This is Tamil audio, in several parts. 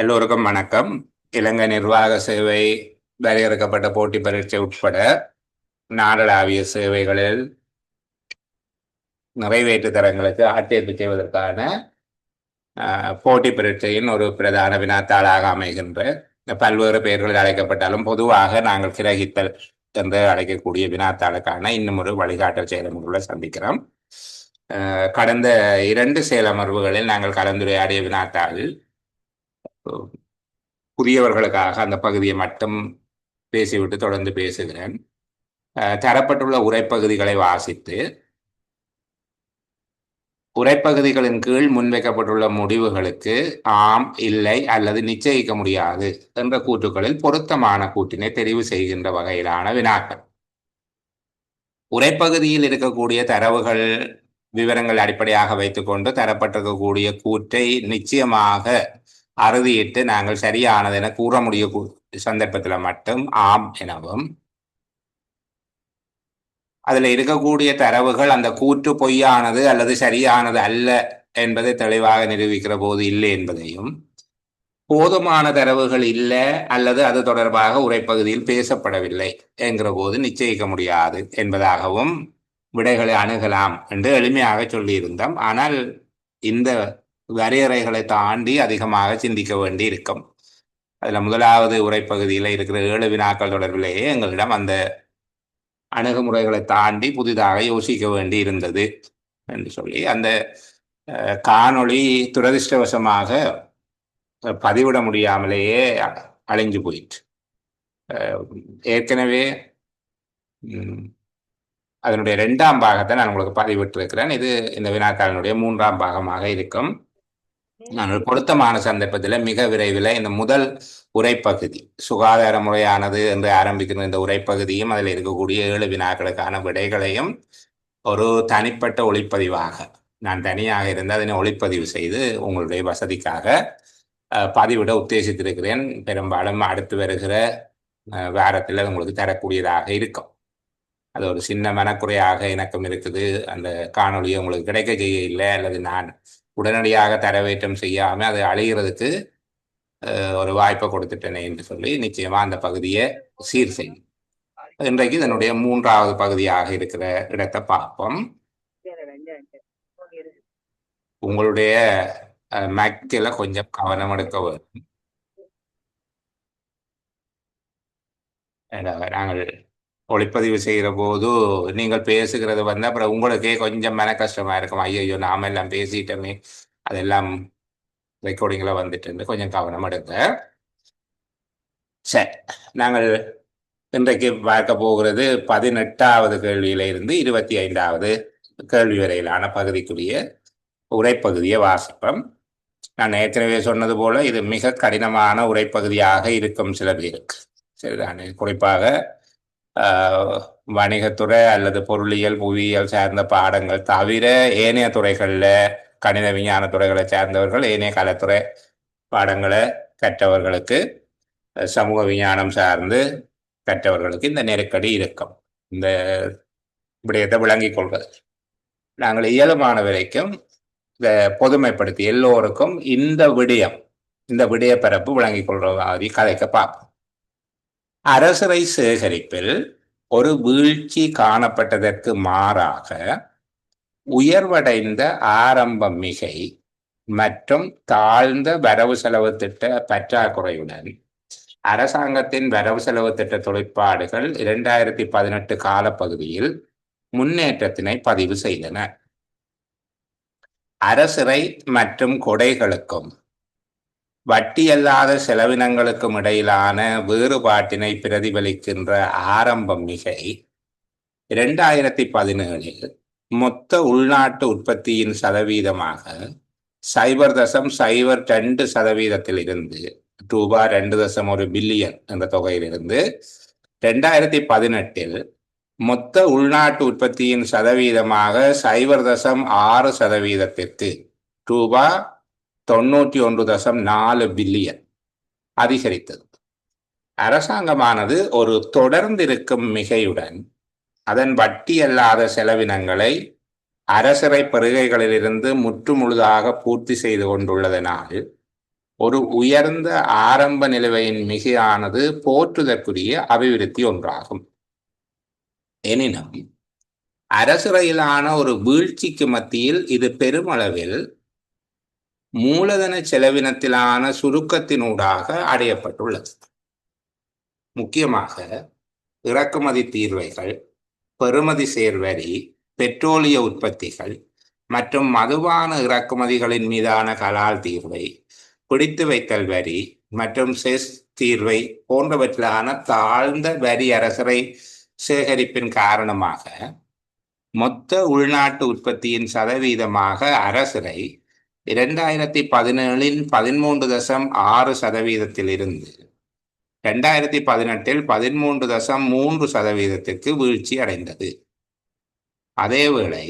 எல்லோருக்கும் வணக்கம். இலங்கை நிர்வாக சேவை, வரையறுக்கப்பட்ட போட்டி பரீட்சை உட்பட நாடளாவிய சேவைகளில் நிறைவேற்று தரங்களுக்கு ஆட்சேர்ப்பு செய்வதற்கான போட்டி பரீட்சையின் ஒரு பிரதான வினாத்தாளாக அமைகின்ற பல்வேறு பெயர்களில் அழைக்கப்பட்டாலும் பொதுவாக நாங்கள் கிரகித்தல் என்று அழைக்கக்கூடிய வினாத்தாளுக்கான இன்னும் ஒரு வழிகாட்டல் செயலமர்வுகளை சந்திக்கிறோம். கடந்த 2 செயலமர்வுகளில் நாங்கள் கலந்துரையாடிய வினாத்தாளில் புதியவர்களுக்காக அந்த பகுதியை மட்டும் பேசிவிட்டு தொடர்ந்து பேசுகிறேன். தரப்பட்டுள்ள உரைப்பகுதிகளை வாசித்து உரைப்பகுதிகளின் கீழ் முன்வைக்கப்பட்டுள்ள முடிவுகளுக்கு ஆம், இல்லை அல்லது நிச்சயிக்க முடியாது என்ற கூற்றுக்களில் பொருத்தமான கூற்றினை தெரிவு செய்கின்ற வகையிலான வினாக்கள். உரைப்பகுதியில் இருக்கக்கூடிய தரவுகள் விவரங்கள் அடிப்படையாக வைத்துக்கொண்டு தரப்பட்டிருக்கக்கூடிய கூற்றை நிச்சயமாக அறுதியிட்டு நாங்கள் சரியானது என கூற முடிய சந்தர்ப்பத்தில் மட்டும் ஆம் எனவும், அதில் இருக்கக்கூடிய தரவுகள் அந்த கூற்று பொய்யானது அல்லது சரியானது அல்ல என்பதை தெளிவாக நிரூபிக்கிற போது இல்லை என்பதையும், போதுமான தரவுகள் இல்லை அல்லது அது தொடர்பாக உரைப்பகுதியில் பேசப்படவில்லை என்கிற போது நிச்சயிக்க முடியாது என்பதாகவும் விடைகளை அணுகலாம் என்று எளிமையாக சொல்லியிருந்தோம். ஆனால் இந்த வரையறைகளை தாண்டி அதிகமாக சிந்திக்க வேண்டி இருக்கும். அதில் முதலாவது உரைப்பகுதியில் இருக்கிற 7 வினாக்கள் தொடர்பிலேயே எங்களிடம் அந்த அணுகுமுறைகளை தாண்டி புதிதாக யோசிக்க வேண்டி இருந்தது என்று சொல்லி அந்த காணொளி துரதிருஷ்டவசமாக பதிவிட முடியாமலேயே அழிஞ்சு போயிற்று. ஏற்கனவே அதனுடைய 2ஆம் பாகத்தை நான் உங்களுக்கு பதிவிட்டிருக்கிறேன். இது இந்த வினாத்தாளினுடைய 3ஆம் பாகமாக இருக்கும். நான் பொருத்தமான சந்தர்ப்பத்தில் மிக விரைவில் இந்த முதல் உரைப்பகுதி, சுகாதார முறையானது என்று ஆரம்பிக்கிற இந்த உரைப்பகுதியும் அதில் இருக்கக்கூடிய 7 வினாக்களுக்கான விடைகளையும் ஒரு தனிப்பட்ட ஒளிப்பதிவாக நான் தனியாக இருந்து அதனை ஒளிப்பதிவு செய்து உங்களுடைய வசதிக்காக பதிவிட உத்தேசித்திருக்கிறேன். பெரும்பாலும் அடுத்து வருகிற வாரத்தில் உங்களுக்கு தரக்கூடியதாக இருக்கும். அது ஒரு சின்ன மனக்குறையாக எனக்கும் இருக்குது. அந்த காணொலியை உங்களுக்கு கிடைக்க செய்ய இல்லை அல்லது நான் உடனடியாக தரவேற்றம் செய்யாமல் அதை அழிகிறதுக்கு ஒரு வாய்ப்பை கொடுத்துட்டேனே என்று சொல்லி நிச்சயமாக அந்த பகுதியை சீர் செய்யும். இன்றைக்கு இதனுடைய 3ஆவது பகுதியாக இருக்கிற இடத்தை பார்ப்போம். உங்களுடைய மேக்கில் கொஞ்சம் கவனம் எடுக்க வேண்டும். நாங்கள் ஒளிப்பதிவு செய்கிற போது நீங்கள் பேசுகிறது அப்புறம் உங்களுக்கே கொஞ்சம் மன கஷ்டமா இருக்கும். ஐயோ நாம எல்லாம் பேசிட்டோமே, அதெல்லாம் ரெக்கார்டிங்கில் வந்துட்டு கொஞ்சம் கவனம் எடுங்க. சரி, நாங்கள் இன்றைக்கு பார்க்க போகிறது 18வது கேள்வியில இருந்து 25வது கேள்வி வரையிலான பகுதிக்குரிய உரைப்பகுதியை வாசிப்போம். நான் ஏற்கனவே சொன்னது போல இது மிக கடினமான உரைப்பகுதியாக இருக்கும் சில பேருக்கு. சரிதானே? குறிப்பாக வணிகத்துறை அல்லது பொருளியல், புவியியல் சார்ந்த பாடங்கள் தவிர ஏனைய துறைகளில் கணித விஞ்ஞான துறைகளை சார்ந்தவர்கள், ஏனைய கலைத்துறை பாடங்களை கற்றவர்களுக்கு, சமூக விஞ்ஞானம் சார்ந்து கற்றவர்களுக்கு இந்த நெருக்கடி இருக்கும். இந்த விடயத்தை விளங்கிக் கொள்வது நாங்கள் இயலுமான வரைக்கும் இதை பொதுமைப்படுத்தி எல்லோருக்கும் இந்த விடய பரப்பு விளங்கிக் கொள்ற மாதிரி கதைக்க பார்ப்போம். அரசரை சேகரிப்பில் ஒரு வீழ்ச்சி காணப்பட்டதற்கு மாறாக உயர்வடைந்த ஆரம்ப மிகை மற்றும் தாழ்ந்த வரவு செலவு திட்ட பற்றாக்குறையுடன் அரசாங்கத்தின் வரவு செலவு திட்ட தொழிற்பாடுகள் 2018 காலப்பகுதியில் முன்னேற்றத்தினை பதிவு செய்தன. அரசிறை மற்றும் கொடைகளுக்கும் வட்டியல்லாத செலவினங்களுக்கும் இடையிலான வேறுபாட்டினை பிரதிபலிக்கின்ற ஆரம்ப மிகை 2017 மொத்த உள்நாட்டு உற்பத்தியின் சதவீதமாக 0.02% இருந்து ரூபாய் 2.1 பில்லியன் என்ற தொகையிலிருந்து 2018 மொத்த உள்நாட்டு உற்பத்தியின் சதவீதமாக 0.6% ரூபாய் 91.4 பில்லியன் அதிகரித்தது. அரசாங்கமானது ஒரு தொடர்ந்திருக்கும் மிகையுடன் அதன் வட்டி அல்லாத செலவினங்களை அரசரை பெறுகைகளிலிருந்து முற்றுமுழுதாக பூர்த்தி செய்து கொண்டுள்ளதனால் ஒரு உயர்ந்த ஆரம்ப நிலுவையின் மிகையானது போற்றுதற்குரிய அபிவிருத்தி ஒன்றாகும். எனினும் அரசுறையிலான ஒரு வீழ்ச்சிக்கு மத்தியில் இது பெருமளவில் மூலதன செலவினத்திலான சுருக்கத்தினூடாக அடையப்பட்டுள்ளது. முக்கியமாக இறக்குமதி தீர்வைகள், பெறுமதி சேர்வரி, பெட்ரோலிய உற்பத்திகள் மற்றும் மதுபான இறக்குமதிகளின் மீதான கலால் தீர்வை, பிடித்து வைத்தல் வரி மற்றும் செஸ் தீர்வை போன்றவற்றிலான தாழ்ந்த வரி அரசரை சேகரிப்பின் காரணமாக மொத்த உள்நாட்டு உற்பத்தியின் சதவீதமாக அரசரை 2017 13.6% இருந்து 2018 13.3% வீழ்ச்சி அடைந்தது. அதேவேளை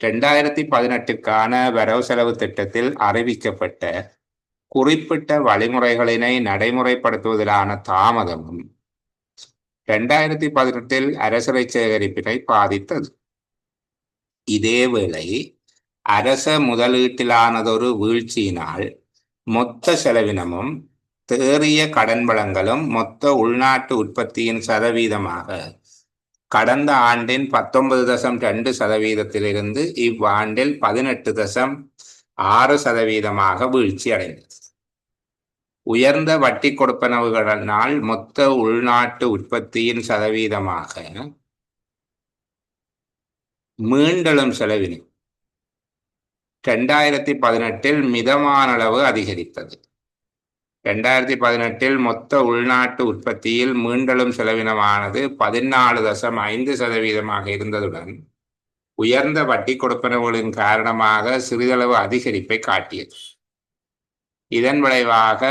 2018க்கான வரவு செலவு திட்டத்தில் அறிவிக்கப்பட்ட குறிப்பிட்ட வழிமுறைகளினை நடைமுறைப்படுத்துவதிலான தாமதமும் 2018 அரசரை சேகரிப்பினை பாதித்தது. இதேவேளை அரச முதலீட்டிலானதொரு வீழ்ச்சியினால் மொத்த செலவினமும் தேறிய கடன் வழங்கலும் மொத்த உள்நாட்டு உற்பத்தியின் சதவீதமாக கடந்த ஆண்டின் 19.2% இவ்வாண்டில் 18.6% வீழ்ச்சி அடைந்தது. உயர்ந்த வட்டி கொடுப்பனவுகளினால் மொத்த உள்நாட்டு உற்பத்தியின் சதவீதமாக மீண்டெழும் செலவினம் 2018 மிதமான அளவு அதிகரித்தது. 2018 மொத்த உள்நாட்டு உற்பத்தியில் மீண்டெழும் செலவினமானது 14.5% இருந்ததுடன் உயர்ந்த வட்டி கொடுப்பனவுகளின் காரணமாக சிறிதளவு அதிகரிப்பை காட்டியது. இதன் விளைவாக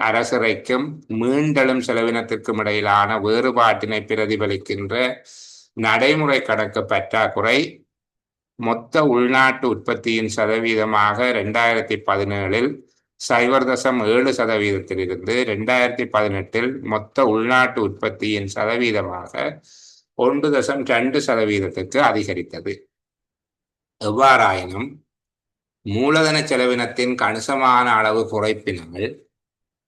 அரசரைக்கும் மீண்டெழும் செலவினத்திற்கும் இடையிலான வேறுபாட்டினை பிரதிபலிக்கின்ற நடைமுறை கணக்கு பற்றாக்குறை மொத்த உள்நாட்டு உற்பத்தியின் சதவீதமாக 2017 0.7% இருந்து 2018 மொத்த உள்நாட்டு உற்பத்தியின் சதவீதமாக 1.2% அதிகரித்தது. எவ்வாறாயினும் மூலதன செலவினத்தின் கணிசமான அளவு குறைப்பினால்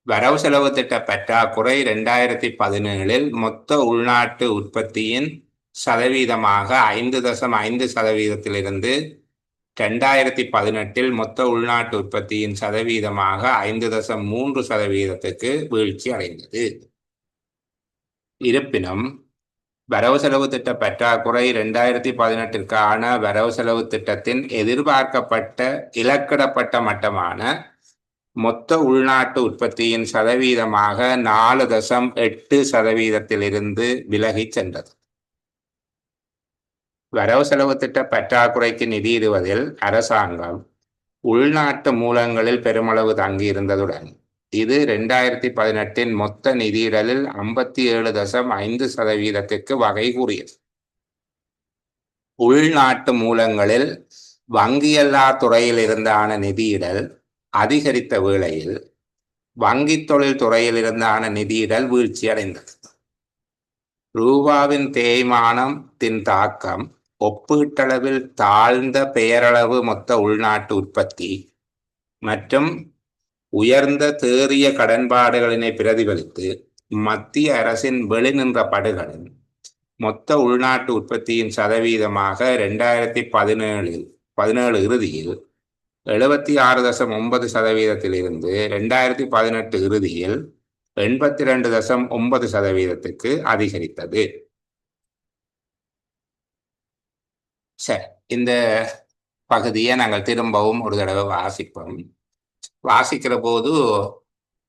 வரவு செலவு திட்ட பற்றாக்குறை 2017 மொத்த உள்நாட்டு உற்பத்தியின் சதவீதமாக 5.5% இருந்து 2018 மொத்த உள்நாட்டு உற்பத்தியின் சதவீதமாக 5.3% வீழ்ச்சி அடைந்தது. இருப்பினும் வரவு செலவு திட்ட பற்றாக்குறை 2018க்கான வரவு செலவு திட்டத்தின் எதிர்பார்க்கப்பட்ட இலக்கிடப்பட்ட மட்டமான மொத்த உள்நாட்டு உற்பத்தியின் சதவீதமாக 4.8% இருந்து விலகிச் சென்றது. வரவு செலவு திட்ட பற்றாக்குறைக்கு நிதியிடுவதில் அரசாங்கம் உள்நாட்டு மூலங்களில் பெருமளவு தங்கியிருந்ததுடன் இது 2018 மொத்த நிதியிடலில் 57.5% வகை கூறியது. உள்நாட்டு மூலங்களில் வங்கியல்லா துறையில் இருந்தான நிதியிடல் அதிகரித்த வேளையில் வங்கி தொழில் துறையில் இருந்தான நிதியிடல் வீழ்ச்சி அடைந்தது. ரூபாவின் தேய்மானத்தின் தாக்கம் ஒப்பீட்டளவில் தாழ்ந்த பெயரளவு மொத்த உள்நாட்டு உற்பத்தி மற்றும் உயர்ந்த தேறிய கடன்பாடுகளினை பிரதிபலித்து மத்திய அரசின் வெளிநின்ற படுகளின் மொத்த உள்நாட்டு உற்பத்தியின் சதவீதமாக 2017 இறுதியில் 76.9% இருந்து 2018 இறுதியில் 82.9% அதிகரித்தது. சரி, இந்த பகுதியை நாங்கள் திரும்பவும் ஒரு தடவை வாசிப்போம். வாசிக்கிற போது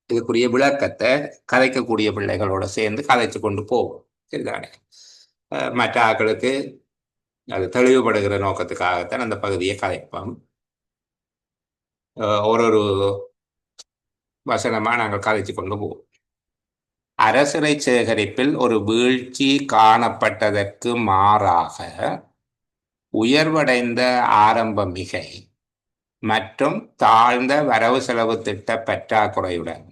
இதுக்குரிய விளக்கத்தை கதைக்கக்கூடிய பிள்ளைகளோட சேர்ந்து கதைச்சு கொண்டு போவோம். சரிதானே? மற்ற ஆட்களுக்கு அது தெளிவுபடுகிற நோக்கத்துக்காகத்தான் அந்த பகுதியை கதைப்போம். ஒரு வசனமா நாங்கள் கதைச்சு கொண்டு போவோம். அரசரை சேகரிப்பில் ஒரு வீழ்ச்சி காணப்பட்டதற்கு மாறாக உயர்வடைந்த ஆரம்ப மிகை மற்றும் தாழ்ந்த வரவு செலவு திட்ட பற்றாக்குறையுடன்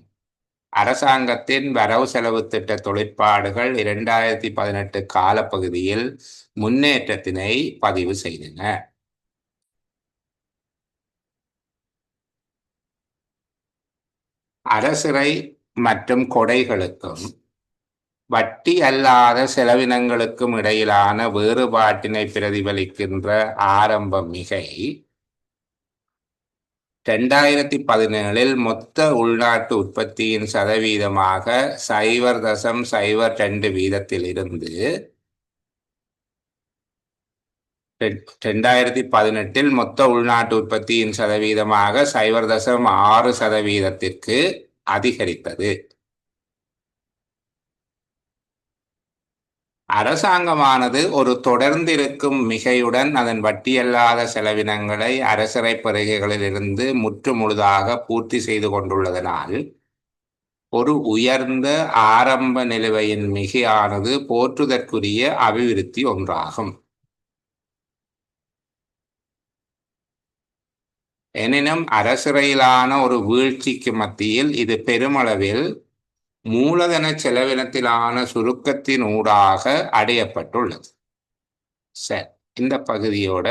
அரசாங்கத்தின் வரவு செலவு திட்ட தொழிற்பாடுகள் 2018 காலப்பகுதியில் முன்னேற்றத்தினை பதிவு செய்தன. அரசிறை மற்றும் கொடைகளுக்கும் வட்டி அல்லாத செலவினங்களுக்கும் இடையிலான வேறுபாட்டினை பிரதிபலிக்கின்ற ஆரம்ப மிகை 2017 மொத்த உள்நாட்டு உற்பத்தியின் சதவீதமாக 0.02 வீதத்திலிருந்து 2018 மொத்த உள்நாட்டு உற்பத்தியின் சதவீதமாக 0.6% அதிகரித்தது. அரசாங்கமானது ஒரு தொடர்ந்திருக்கும் மிகையுடன் அதன் வட்டியல்லாத செலவினங்களை அரசரை பெறுகைகளிலிருந்து முற்றுமுழுதாக பூர்த்தி செய்து கொண்டுள்ளதனால் ஒரு உயர்ந்த ஆரம்ப நிலுவையின் மிகையானது போற்றுதற்குரிய அபிவிருத்தி ஒன்றாகும். எனினும் அரசிறையிலான ஒரு வீழ்ச்சிக்கு மத்தியில் இது பெருமளவில் மூலதன செலவினத்திலான சுருக்கத்தின் ஊடாக அடையப்பட்டுள்ளது. சரி, இந்த பகுதியோட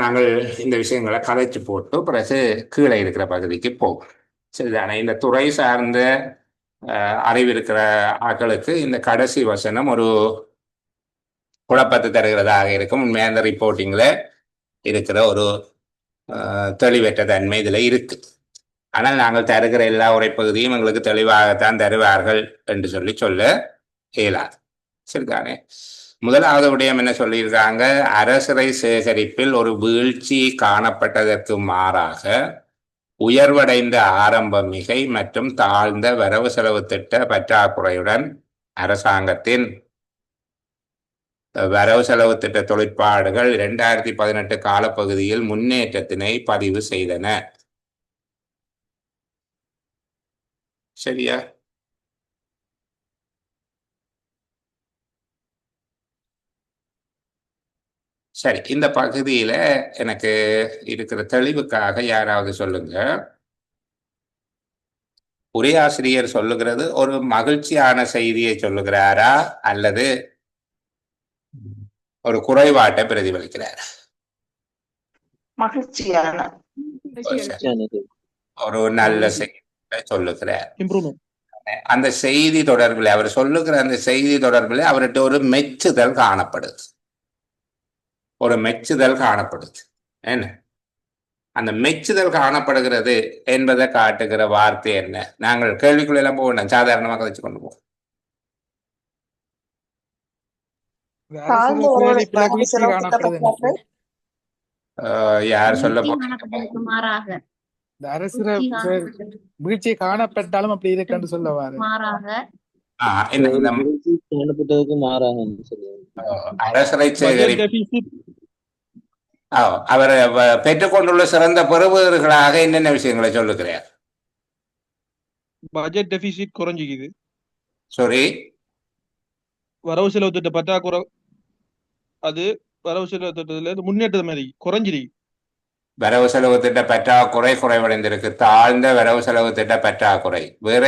நாங்கள் இந்த விஷயங்களை கதைச்சு போட்டு பிறகு கீழே இருக்கிற பகுதிக்கு போவோம். சரிதானே? இந்த துறை சார்ந்த அறிவு இருக்கிற ஆட்களுக்கு இந்த கடைசி வசனம் ஒரு குழப்பத்தை தருகிறதாக இருக்கும். உண்மையாக அந்த ரிப்போர்ட்டிங்கில் இருக்கிற ஒரு தெளிவற்ற தன்மை இதில் இருக்கு. ஆனால் நாங்கள் தருகிற எல்லா உரைப்பகுதியும் எங்களுக்கு தெளிவாகத்தான் தருவார்கள் என்று சொல்ல இயலாது. சரிதானே? முதலாவது விடயம் என்ன சொல்லியிருக்காங்க? அரசிறை சேகரிப்பில் ஒரு வீழ்ச்சி காணப்பட்டதற்கு மாறாக உயர்வடைந்த ஆரம்ப மிகை மற்றும் தாழ்ந்த வரவு செலவு திட்ட பற்றாக்குறையுடன் அரசாங்கத்தின் வரவு செலவு திட்ட தொழிற்பாடுகள் 2018 காலப்பகுதியில் முன்னேற்றத்தினை பதிவு செய்தன. சரியா? சரி, இந்த பகுதியில எனக்கு இருக்கிற தெளிவுக்காக யாராவது சொல்லுங்க. உரையாசிரியர் சொல்லுகிறது ஒரு மகிழ்ச்சியான செய்தியை சொல்லுகிறாரா அல்லது ஒரு குறைபாட்டை பிரதிபலிக்கிறார்? மகிழ்ச்சியான ஒரு நல்ல செய்தியை சொல்லுகிறார். அந்த செய்தி தொடர்பில் அவர் சொல்லுகிற அந்த செய்தி தொடர்பில் அவர்கிட்ட ஒரு மெச்சுதல் காணப்படுது. என்ன அந்த மெச்சுதல் காணப்படுகிறது என்பதை காட்டுகிற வார்த்தை என்ன? நாங்கள் கேள்விக்குள்ள எல்லாம் போக வேண்டாம், சாதாரணமாக வச்சு கொண்டு போவோம். யார் சொல்ல வீழ்ச்சி காணப்பட்டாலும் அப்படி இருக்குன்னு சொல்லுவாரு. அரசரை அவர் பெற்றுக்கொண்டுள்ள சிறந்த பெறுபவர்களாக என்னென்ன விஷயங்களை சொல்லுகிறார்? Budget deficit குறைஞ்சிக்குது. சாரி, வரவு செலவு திட்ட பற்றாக்குறை, அது வரவு செலவு திட்டத்துல முன்னேற்றம் மாதிரி குறைஞ்சிருக்கு. வரவு செலவு திட்ட பற்றாக்குறை குறைவடைந்திருக்கு. தாழ்ந்த வரவு செலவு திட்ட பற்றாக்குறை. வேற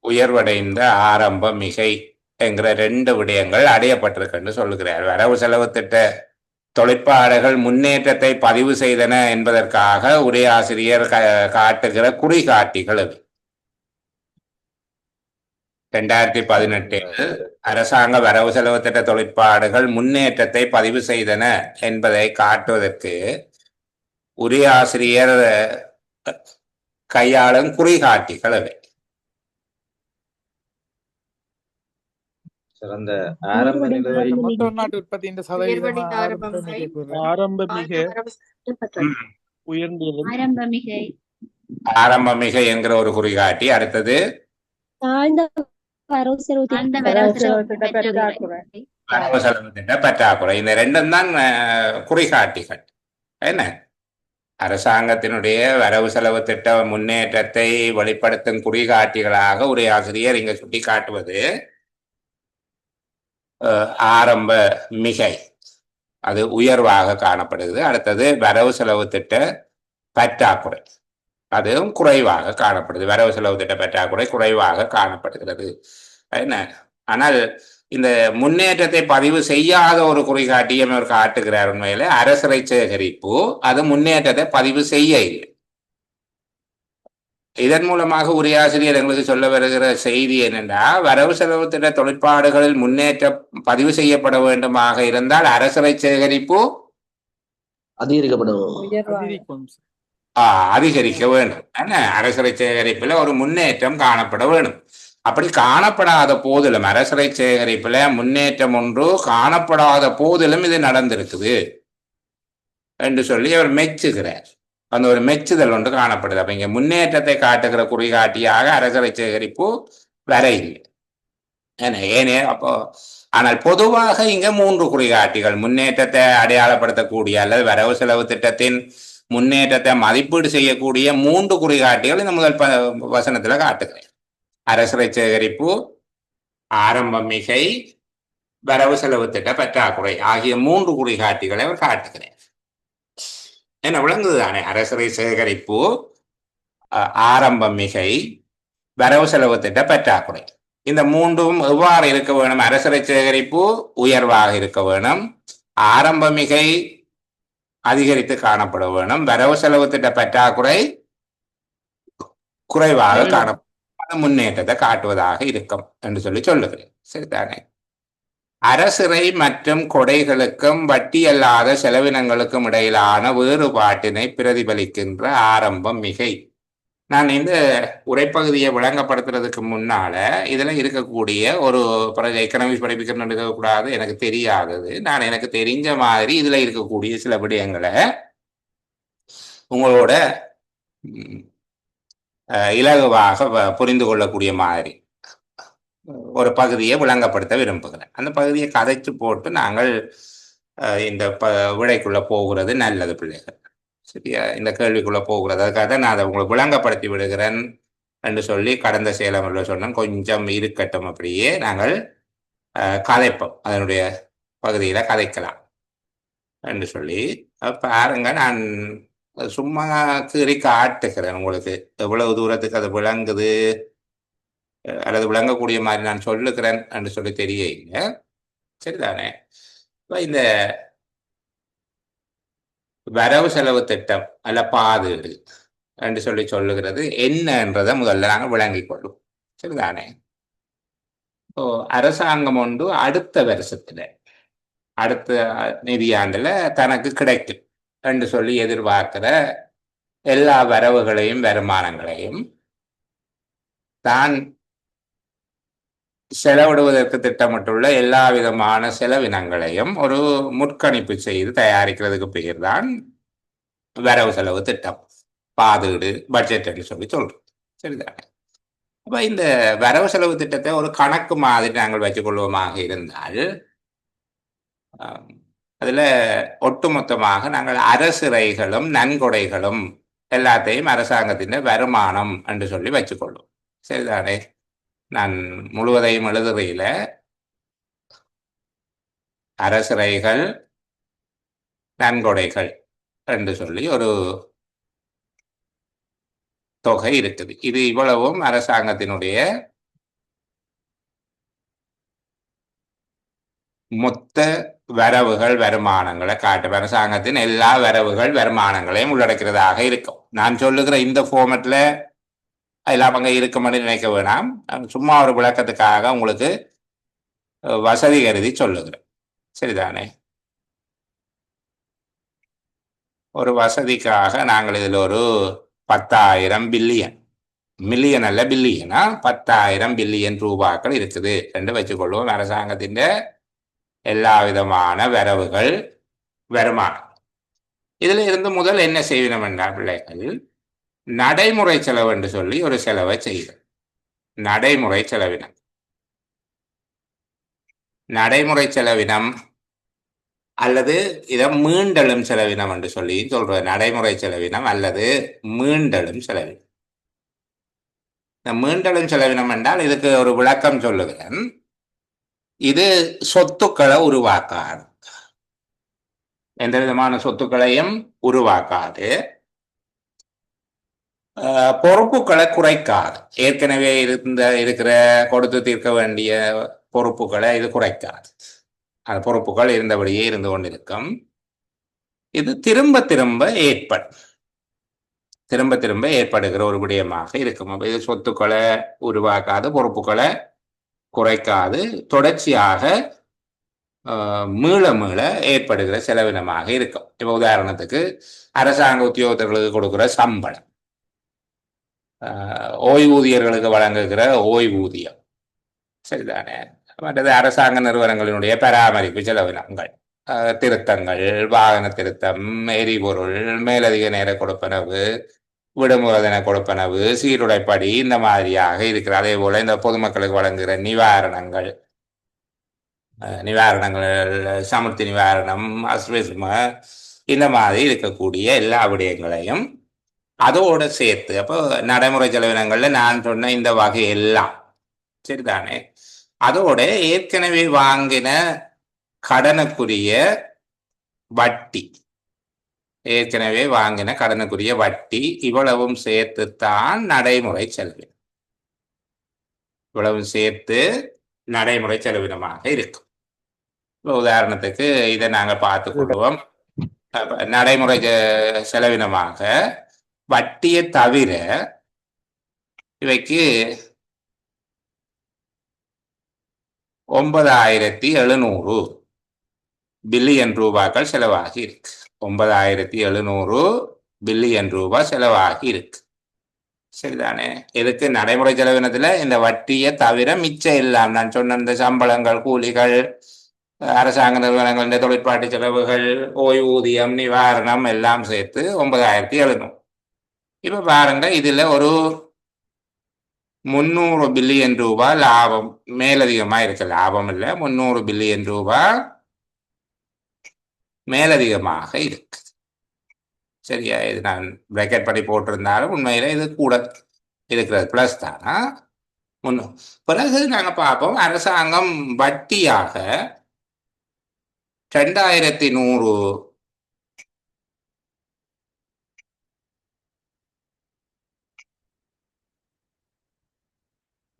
உயர்வடைந்த ஆரம்ப மிகை என்கிற 2 விடயங்கள் அடையப்பட்டிருக்கு சொல்லுகிறார். வரவு செலவு திட்ட தொழிற்பாடுகள் முன்னேற்றத்தை பதிவு செய்தன என்பதற்காக உரையாசிரியர் காட்டுகிற குறிகாட்டிகள் அது. 2018 அரசாங்க வரவு செலவு திட்ட தொழிற்பாடுகள் முன்னேற்றத்தை பதிவு செய்தன என்பதை காட்டுவதற்கு உரையாசிரியர் கையாளும் குறிகாட்டிகள் அவை. சிறந்த ஆரம்ப நிலை உள்நாட்டு உற்பத்தியின் சதவீதம் ஆரம்ப மிக உயர்ந்தது. ஆரம்ப மிகை என்கிற ஒரு குறிகாட்டி. அடுத்தது வரவு செலவு திட்ட பற்றாக்குறை. இந்த 2 தான் குறிகாட்டிகள். என்ன? அரசாங்கத்தினுடைய வரவு செலவு திட்ட முன்னேற்றத்தை வெளிப்படுத்தும் குறிகாட்டிகளாக உரையாசிரியர் இங்க சுட்டி காட்டுவது ஆரம்ப மிகை, அது உயர்வாக காணப்படுகிறது. அடுத்தது வரவு செலவு திட்ட பற்றாக்குறை, அதுவும் குறைவாக காணப்படுது. வரவு செலவு திட்ட பற்றாக்குறை குறைவாக காணப்படுகிறது. என்ன? ஆனால் இந்த முன்னேற்றத்தை பதிவு செய்யாத ஒரு குறிகாட்டியம் அவர் காட்டுகிறார். உண்மையில அரசரை சேகரிப்பு அது முன்னேற்றத்தை பதிவு செய்ய இல்லை. இதன் மூலமாக உரையாசிரியர் எங்களுக்கு சொல்ல வருகிற செய்தி என்னென்னா, வரவு செலவு திட்ட தொழிற்பாடுகளில் முன்னேற்றம் பதிவு செய்யப்பட வேண்டுமாக இருந்தால் அரசரை சேகரிப்பு அதிகரிக்கப்படும். அதிகரிக்கும். அதிகரிக்க வேண்டும். அரசரை சேகரிப்புல ஒரு முன்னேற்றம் காணப்பட வேண்டும். அப்படி காணப்படாத போதிலும் அரசரை சேகரிப்புல முன்னேற்றம் ஒன்று காணப்படாத போதிலும் இது நடந்திருக்குது என்று சொல்லி அவர் மெச்சுகிறார். அந்த ஒரு மெச்சுதல் ஒன்று காணப்படுது. அப்ப இங்க முன்னேற்றத்தை காட்டுகிற குறிகாட்டியாக அரசரை சேகரிப்பு வர இல்லை. ஏனே அப்போ ஆனால் பொதுவாக இங்க 3 குறிகாட்டிகள் முன்னேற்றத்தை அடையாளப்படுத்தக்கூடிய அல்லது வரவு செலவு திட்டத்தின் முன்னேற்றத்தை மதிப்பீடு செய்யக்கூடிய 3 குறிகாட்டிகள் இந்த முதல் வசனத்துல காட்டுகிறேன். அரசரை சேகரிப்பு, ஆரம்ப மிகை, வரவு செலவு திட்ட பற்றாக்குறை ஆகிய 3 குறிகாட்டிகளை அவர் காட்டுகிறேன். என்ன விளங்குது தானே? அரசரை சேகரிப்பு, ஆரம்ப மிகை, வரவு செலவு திட்ட பற்றாக்குறை இந்த 3ம் எவ்வாறு இருக்க வேணும்? அரசரை சேகரிப்பு உயர்வாக இருக்க வேணும், ஆரம்ப மிகை அதிகரித்து காணப்பட வேணும், வரவு செலவு திட்ட பற்றாக்குறை குறைவாக காணப்படும். முன்னேற்றத்தை காட்டுவதாக இருக்கும் என்று சொல்லி சொல்லுகிறேன். சரிதானே? அரசிறை மற்றும் கொடைகளுக்கும் வட்டி அல்லாத செலவினங்களுக்கும் இடையிலான வேறுபாட்டினை பிரதிபலிக்கின்ற ஆரம்பம் மிகை. நான் இந்த உரைப்பகுதியை விளங்கப்படுத்துறதுக்கு முன்னால இதுல இருக்கக்கூடிய ஒரு எக்கனாமிக்ஸ் படிப்பிக்கணும்னு இருக்கக்கூடாது, எனக்கு தெரியாதது, நான் எனக்கு தெரிஞ்ச மாதிரி இதுல இருக்கக்கூடிய சில விடயங்களை உங்களோட இலகுவாக புரிந்து கொள்ளக்கூடிய மாதிரி ஒரு பகுதியை விளங்கப்படுத்த விரும்புகிறேன். அந்த பகுதியை கதைச்சு போட்டு நாங்கள் இந்த விடைக்குள்ள போகிறது நல்லது பிள்ளைகள். சரியா? இந்த கேள்விக்குள்ள போகிறது அதுக்காக நான் அதை உங்களுக்கு விளங்கப்படுத்தி விடுகிறேன் என்று சொல்லி கடந்த சேலம் சொன்னேன். கொஞ்சம் இருக்கட்டும், அப்படியே நாங்கள் கதைப்போம், அதனுடைய பகுதியில கதைக்கலாம் என்று சொல்லி பாருங்க. நான் சும்மா கீறி காட்டுகிறேன் உங்களுக்கு எவ்வளவு தூரத்துக்கு அது விளங்குது அல்லது விளங்கக்கூடிய மாதிரி நான் சொல்லுகிறேன் என்று சொல்லி தெரியல. சரிதானே? இந்த வரவு செலவு திட்டம் அல்ல பாதீடு என்று சொல்லி சொல்லுகிறது என்னன்றதை முதல்ல நாங்கள் விளங்கிக் கொள்ளும். சரிதானே? அரசாங்கம் ஒன்று அடுத்த வருஷத்துல அடுத்த நிதியாண்டுல தனக்கு கிடைக்கும் என்று சொல்லி எதிர்பார்க்கிற எல்லா வரவுகளையும் வருமானங்களையும் தான் செலவிடுவதற்கு திட்டமிட்டுள்ள எல்லா விதமான செலவினங்களையும் ஒரு முற்கணிப்பு செய்து தயாரிக்கிறதுக்கு பெயர் தான் வரவு செலவு திட்டம், பாதீடு, பட்ஜெட் என்று சொல்லி சொல்றோம். சரிதானே? அப்ப இந்த வரவு செலவு திட்டத்தை ஒரு கணக்கு மாதிரி நாங்கள் வச்சுக்கொள்வோமாக இருந்தால் அதுல ஒட்டுமொத்தமாக நாங்கள் அரசிறைகளும் நன்கொடைகளும் எல்லாத்தையும் அரசாங்கத்தின் வருமானம் என்று சொல்லி வச்சுக்கொள்வோம். சரிதானே? நான் முழுவதையும் எழுதுறையில அரசிறைகள் நன்கொடைகள் என்று சொல்லி ஒரு தொகை இருக்குது. இது இவ்வளவும் அரசாங்கத்தினுடைய மொத்த வரவுகள் வருமானங்களை காட்டும். அரசாங்கத்தின் எல்லா வரவுகள் வருமானங்களையும் உள்ளடக்கிறதாக இருக்கும். நான் சொல்லுகிற இந்த ஃபார்மேட்ல எல்லாம் அங்கே இருக்குமென்னு நினைக்க வேணாம். சும்மா ஒரு விளக்கத்துக்காக உங்களுக்கு வசதி கருதி சொல்லுகிறேன். சரிதானே? ஒரு வசதிக்காக நாங்கள் இதில் ஒரு 10,000 பில்லியன், மில்லியன் அல்ல பில்லியனா, 10,000 பில்லியன் ரூபாய்கள் இருக்குது என்று வச்சுக்கொள்வோம். அரசாங்கத்தின் எல்லா விதமான வரவுகள் வருமானம். இதுல இருந்து முதல் என்ன செய்யணும் என்றால் பிள்ளைகள், நடைமுறை செலவு என்று சொல்லி ஒரு செலவை செய்கிறோம். நடைமுறை செலவினம், நடைமுறை செலவினம் அல்லது இதை மீண்டலும் செலவினம் என்று சொல்லி சொல்றோம். நடைமுறை செலவினம் அல்லது மீண்டலும் செலவினம். இந்த மீண்டலும் செலவினம் என்றால் இதுக்கு ஒரு விளக்கம் சொல்லுகிறேன். இது சொத்துக்களை உருவாக்காது, எந்த விதமான சொத்துக்களையும் உருவாக்காது, பொறுப்புகளை குறைக்காது. ஏற்கனவே இருக்கிற கொடுத்து தீர்க்க வேண்டிய பொறுப்புகளை இது குறைக்காது. அந்த பொறுப்புகள் இருந்தபடியே இருந்து கொண்டிருக்கும். இது திரும்ப திரும்ப ஏற்படுகிற ஒரு விடயமாக இருக்கும். அப்ப இது சொத்துக்களை உருவாக்காது, பொறுப்புகளை குறைக்காது, தொடர்ச்சியாக மீள மீள ஏற்படுகிற செலவினமாக இருக்கும். இப்போ உதாரணத்துக்கு அரசாங்க உத்தியோகத்தர்களுக்கு கொடுக்குற சம்பளம், ஓய்வூதியர்களுக்கு வழங்குகிற ஓய்வூதியம், சரிதானே. மற்றது அரசாங்க நிறுவனங்களினுடைய பராமரிப்பு செலவினங்கள், திருத்தங்கள், வாகன திருத்தம், எரிபொருள், மேலதிக நேர கொடுப்பனவு, விடுமுறை தின கொடுப்பனவு, சீருடைப்படி, இந்த மாதிரியாக இருக்கிற. அதே போல இந்த பொதுமக்களுக்கு வழங்குகிற நிவாரணங்கள், சமுர்த்தி நிவாரணம், அஸ்விஸ்ம, இந்த மாதிரி இருக்கக்கூடிய எல்லா விடயங்களையும் அதோட சேர்த்து, அப்போ நடைமுறை செலவினங்கள்ல நான் சொன்ன இந்த வகை எல்லாம் சரிதானே, அதோட ஏற்கனவே வாங்கின கடனுக்குரிய வட்டி, இவ்வளவும் சேர்த்துத்தான் நடைமுறை செலவினம், இவ்வளவும் சேர்த்து நடைமுறை செலவினமாக இருக்கும். உதாரணத்துக்கு இதை நாங்கள் பார்த்துக் கொள்வோம். நடைமுறை செலவினமாக வட்டியை தவிர இவைக்கு 9,700 பில்லியன் ரூபாய்கள் செலவாகி இருக்கு. 9,700 பில்லியன் ரூபாய் செலவாகி இருக்கு, சரிதானே. இதுக்கு நடைமுறை செலவினத்துல இந்த வட்டியை தவிர மிச்சம் எல்லாம் நான் சொன்ன இந்த சம்பளங்கள், கூலிகள், அரசாங்க நிறுவனங்கள், தொழிற்பாட்டு செலவுகள், ஓய்வூதியம், நிவாரணம் எல்லாம் சேர்த்து 9,700. இப்ப பாருங்க, இதுல ஒரு 300 பில்லியன் ரூபாய் லாபம் மேலதிகமா இருக்கு. லாபம் இல்லை, 300 பில்லியன் ரூபாய் மேலதிகமாக இருக்கு, சரியா. இது நான் பிராக்கெட் படி போட்டிருந்தாலும் உண்மையில இது கூட இருக்கிறது, பிளஸ் தானா. பிறகு நாங்க பார்ப்போம், அரசாங்கம் வட்டியாக 2,100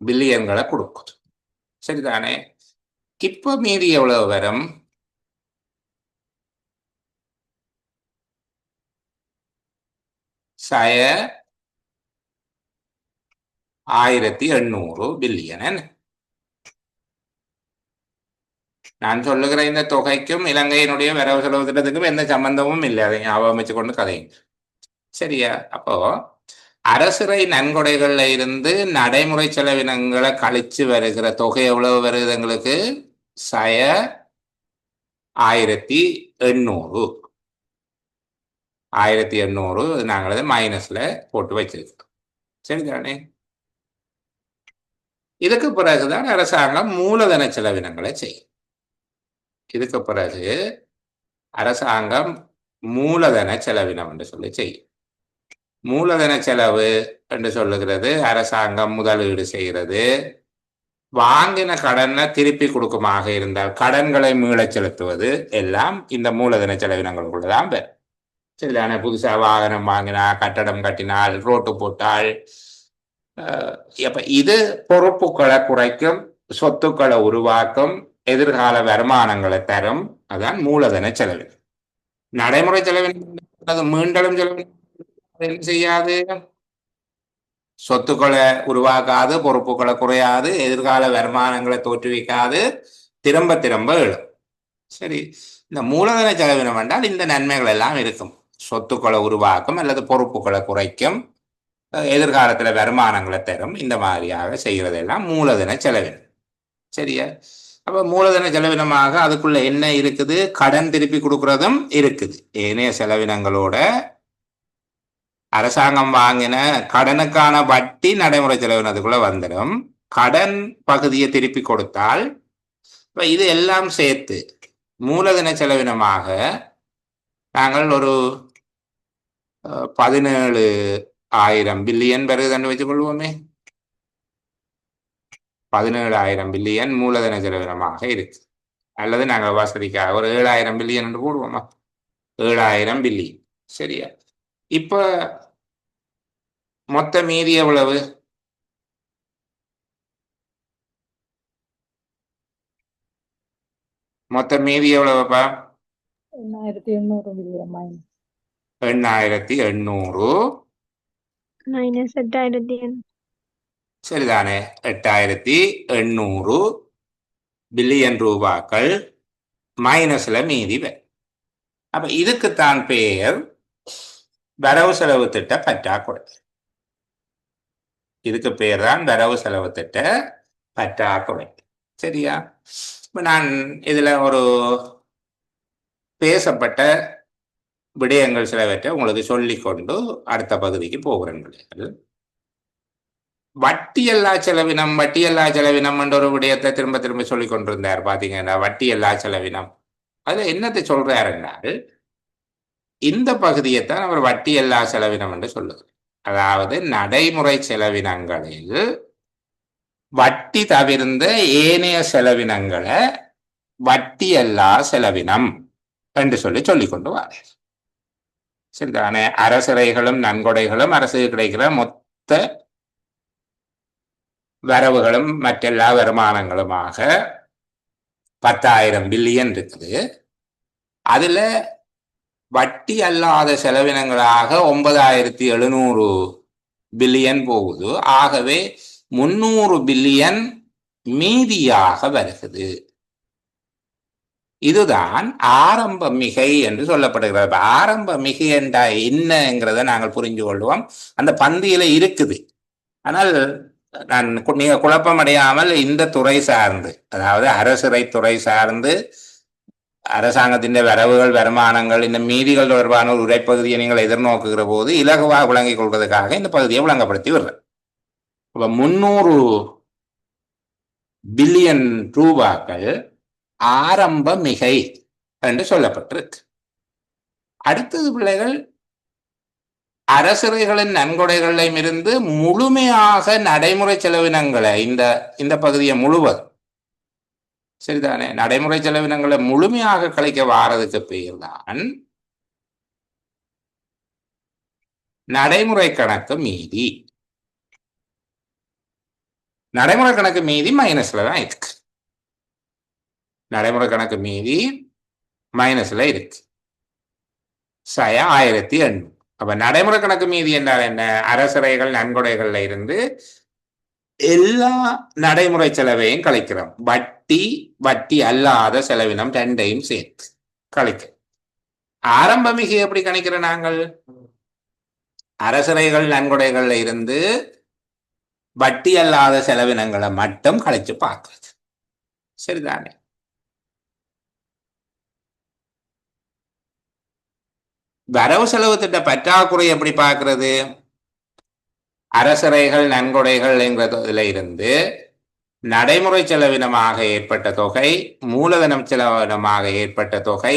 பில்லியன்களை கொடுக்குது, சரிதானே. இப்ப மீதி எவ்வளவு வரும்? சய 1,800 பில்லியன். நான் சொல்லுகிற இந்த தொகைக்கும் இலங்கையினுடைய வரவு செலவு திட்டத்துக்கும் எந்த சம்பந்தமும் இல்லை, அதை ஞாபகம் வச்சு கொண்டு கதைங்க, சரியா. அப்போ அரசுரை நன்கொடைகள்ல இருந்து நடைமுறை செலவினங்களை கழிச்சு வருகிற தொகை எவ்வளவு வருது எங்களுக்கு? சய 1,800. 1,800 நாங்கள் மைனஸ்ல போட்டு வச்சிருக்கோம், சரிதானே. இதுக்கு பிறகுதான் அரசாங்கம் மூலதன செலவினங்களை செய்யும். இதுக்கு பிறகு அரசாங்கம் மூலதன செலவினம் என்று சொல்லி செய்யும். மூலதன செலவு என்று சொல்லுகிறது அரசாங்கம் முதலீடு செய்கிறது, வாங்கின கடனை திருப்பி கொடுக்குமாக இருந்தால் கடன்களை மீளச் செலுத்துவது எல்லாம் இந்த மூலதன செலவினங்களுக்குள்ளதான் பேர், சரிதானே. புதுசா வாகனம் வாங்கினா, கட்டடம் கட்டினால், ரோட்டு போட்டால், அப்ப இது பொறுப்புகளை குறைக்கும், சொத்துக்களை உருவாக்கும், எதிர்கால வருமானங்களை தரும். அதான் மூலதன செலவினம். நடைமுறை செலவினம் மீண்டலும் செலவினம் என்ன செய்யாது? சொத்துக்களை உருவாக்காது, பொறுப்புகளை குறையாது, எதிர்கால வருமானங்களை தோற்றுவிக்காது, திரும்ப திரும்ப எழும், சரி. இந்த மூலதன செலவினம் என்றால் இந்த நன்மைகள் எல்லாம் இருக்கும். சொத்துக்களை உருவாக்கும் அல்லது பொறுப்புகளை குறைக்கும், எதிர்காலத்துல வருமானங்களை தரும், இந்த மாதிரியாக செய்கிறதெல்லாம் மூலதன செலவினம், சரியா. அப்ப மூலதன செலவினமாக அதுக்குள்ள என்ன இருக்குது? கடன் திருப்பி கொடுக்கறதும் இருக்குது. ஏனைய செலவினங்களோட அரசாங்கம் வாங்கின கடனுக்கான வட்டி நடைமுறை செலவினத்துக்குள்ள வந்துடும். கடன் பகுதியை திருப்பி கொடுத்தால் இப்ப இது எல்லாம் சேர்த்து மூலதன செலவினமாக நாங்கள் ஒரு 17,000 பில்லியன் வருதுன்னு வச்சுக் கொள்வோமே. 17,000 பில்லியன் மூலதன செலவினமாக இருக்கு. அல்லது நாங்கள் வசதிக்காக ஒரு 7,000 பில்லியன் என்று போடுவோமா? 7,000 பில்லியன், சரியா. இப்ப மொத்த மீதி எவ்வளவு? மொத்த மீதி எவ்வளவுப்பா? 8,800 மில்லியன் மைனஸ் 8,800 மைனஸ் 8,000. சரிதானே. 8,800 பில்லியன் ரூபாக்கள் மைனஸ்ல மீதி வரும். அப்ப இதுக்குத்தான் பெயர் வரவு செலவு திட்ட பற்றாக்குறை. இதுக்கு பெயர் தான் வரவு செலவு திட்ட பற்றாக்குறை. சரியா? இப்ப நான் இதுல ஒரு பேசப்பட்ட விடயங்கள் சிலவற்றை உங்களுக்கு சொல்லிக்கொண்டு அடுத்த பகுதிக்கு போகிறேன். வட்டியல்லா செலவினம் என்ற ஒரு விடயத்தை திரும்ப திரும்ப சொல்லிக் கொண்டிருந்தார். பாத்தீங்கன்னா வட்டியல்லா செலவினம் அதுல என்னத்தை சொல்றாருன்னால் இந்த பகுதியைத்தான் அவர் வட்டியல்லா செலவினம் என்று சொல்லுது. அதாவது நடைமுறை செலவினங்களில் வட்டி தவிர்ந்த ஏனைய செலவினங்களை வட்டியல்லா செலவினம் என்று சொல்லிக் கொண்டு வாரு. சரிதானே. அரசரைகளும் நன்கொடைகளும் அரசுக்கு கிடைக்கிற மொத்த வரவுகளும் மற்றெல்லா வருமானங்களுமாக 10,000 பில்லியன் இருக்குது. அதுல வட்டி அல்லாத செலவினங்களாக 9,700 பில்லியன் போகுது. ஆகவே 300 பில்லியன் மீதியாக வருகிறது. இதுதான் ஆரம்ப மிகை என்று சொல்லப்படுகிறது. ஆரம்ப மிகை என்றா என்னங்கிறத நாங்கள் புரிஞ்சு கொள்வோம். அந்த பந்தியில இருக்குது. ஆனால் நீங்க குழப்பம் அடையாமல் இந்த துறை சார்ந்து, அதாவது அரசுரை துறை சார்ந்து அரசாங்கத்தின் வரவுகள் வருமானங்கள் இந்த மீதிகள் தொடர்பான ஒரு உரைப்பகுதியை நீங்கள் எதிர்நோக்குகிற போது இலகுவாக விளங்கிக் கொள்வதற்காக இந்த பகுதியை விளங்கப்படுத்தி விடுறேன். இப்ப 300 பில்லியன் ரூபாக்கள் ஆரம்ப மிகை என்று சொல்லப்பட்டிருக்கு. அடுத்தது பிள்ளைகள் அரசுரைகளின் நன்கொடைகளிலும் இருந்து முழுமையாக நடைமுறை செலவினங்களை இந்த பகுதியை முழுவதும் சரிதானே நடைமுறை செலவினங்களை முழுமையாக கழிக்க வாரதுக்கு பெயர் தான் நடைமுறை கணக்கு மீதி. நடைமுறை கணக்கு மீதி மைனஸ்ல தான் இருக்கு. நடைமுறை கணக்கு மீதி மைனஸ்ல இருக்கு. 1,800. அப்ப நடைமுறை கணக்கு மீதி என்றால் என்ன? அரசரைகள் நன்கொடைகள்ல இருந்து எல்லா நடைமுறை செலவையும் கழிக்கிறோம். வட்டி அல்லாத செலவினம் ரெண்டையும் சேர்த்து கழிக்க. ஆரம்ப மிகை எப்படி கணிக்கிறோம் நாங்கள்? அரசரைகள் நன்கொடைகள்ல இருந்து வட்டி அல்லாத செலவினங்களை மட்டும் கழிச்சு பார்க்கிறது. சரிதானே. வரவு செலவு திட்ட பற்றாக்குறை எப்படி பார்க்கிறது? அரசரைகள் நன்கொடைகள் என்கிறதுல இருந்து நடைமுறை செலவினமாக ஏற்பட்ட தொகை, மூலதனம் செலவினமாக ஏற்பட்ட தொகை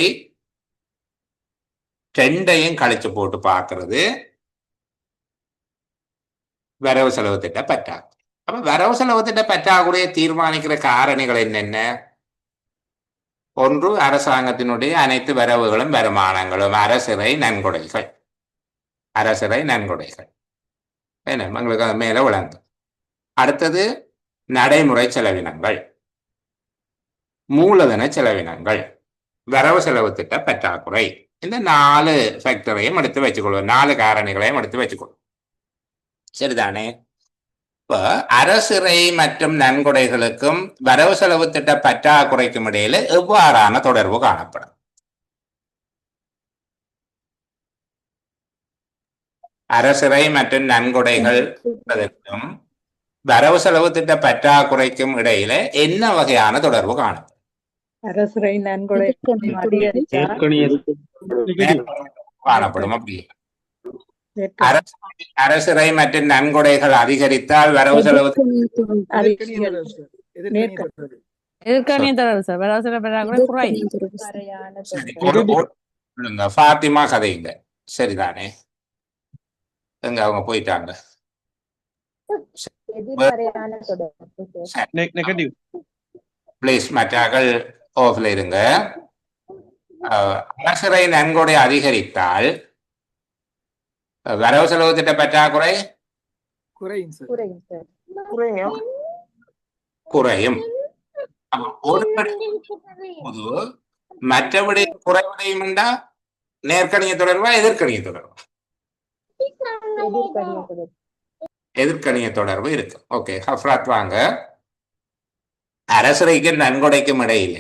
ரெண்டையும் கழிச்சு போட்டு பார்க்கிறது வரவு செலவு திட்ட பற்றாக்குறை. அப்ப வரவு செலவு திட்ட பற்றாக்குறையை தீர்மானிக்கிற காரணிகள் என்னென்ன? ஒன்று, அரசாங்கத்தினுடைய அனைத்து வரவுகளும் வருமானங்களும், அரசரை நன்கொடைகள் என்ன உங்களுக்கு அது மேல விளங்கும். அடுத்தது நடைமுறை செலவினங்கள், மூலதன செலவினங்கள், வரவு செலவு திட்ட பற்றாக்குறை. இந்த 4 ஃபேக்டரையும் எடுத்து வச்சுக்கொள்வோம், 4 காரணிகளையும் எடுத்து வச்சுக்கொள்வோம். சரிதானே. இப்ப அரசுரை மற்றும் நன்கொடைகளுக்கும் வரவு செலவு திட்ட பற்றாக்குறைக்கும் இடையில எவ்வாறான தொடர்பு காணப்படும்? அரசுரை மற்றும் நன்கொடைகள் வரவு செலவு திட்ட பற்றாக்குறைக்கும் இடையில என்ன வகையான தொடர்பு காணப்படும்? அரசுரை நன்கொடை காணப்படும். அப்படி அரசுரை மற்றும் நன்கொடைகள் அதிகரித்தால் வரவு செலவு ஃபாத்திமா கதைங்க. சரிதானே. எங்க அவங்க போயிட்டாங்க. பிளீஸ் மற்றாக்கள் ஆஃப்ல இருங்க. அரசுரை நன்கொடை அதிகரித்தால் வரவு செலவு திட்ட பற்றாக்குறை குறையும். அப்ப ஒரு போது மற்றபடி குறைவடையும் என்றா நேர்கணிய தொடர்பா எதிர்கணிய தொடர்பா? எதிர்கணிய தொடர்பு. எதிர்கணிய தொடர்பு இருக்கு. ஓகே, ஹஃப்ராத் வாங்க. அரசுரைக்கும் நன்கொடைக்கும் இடையில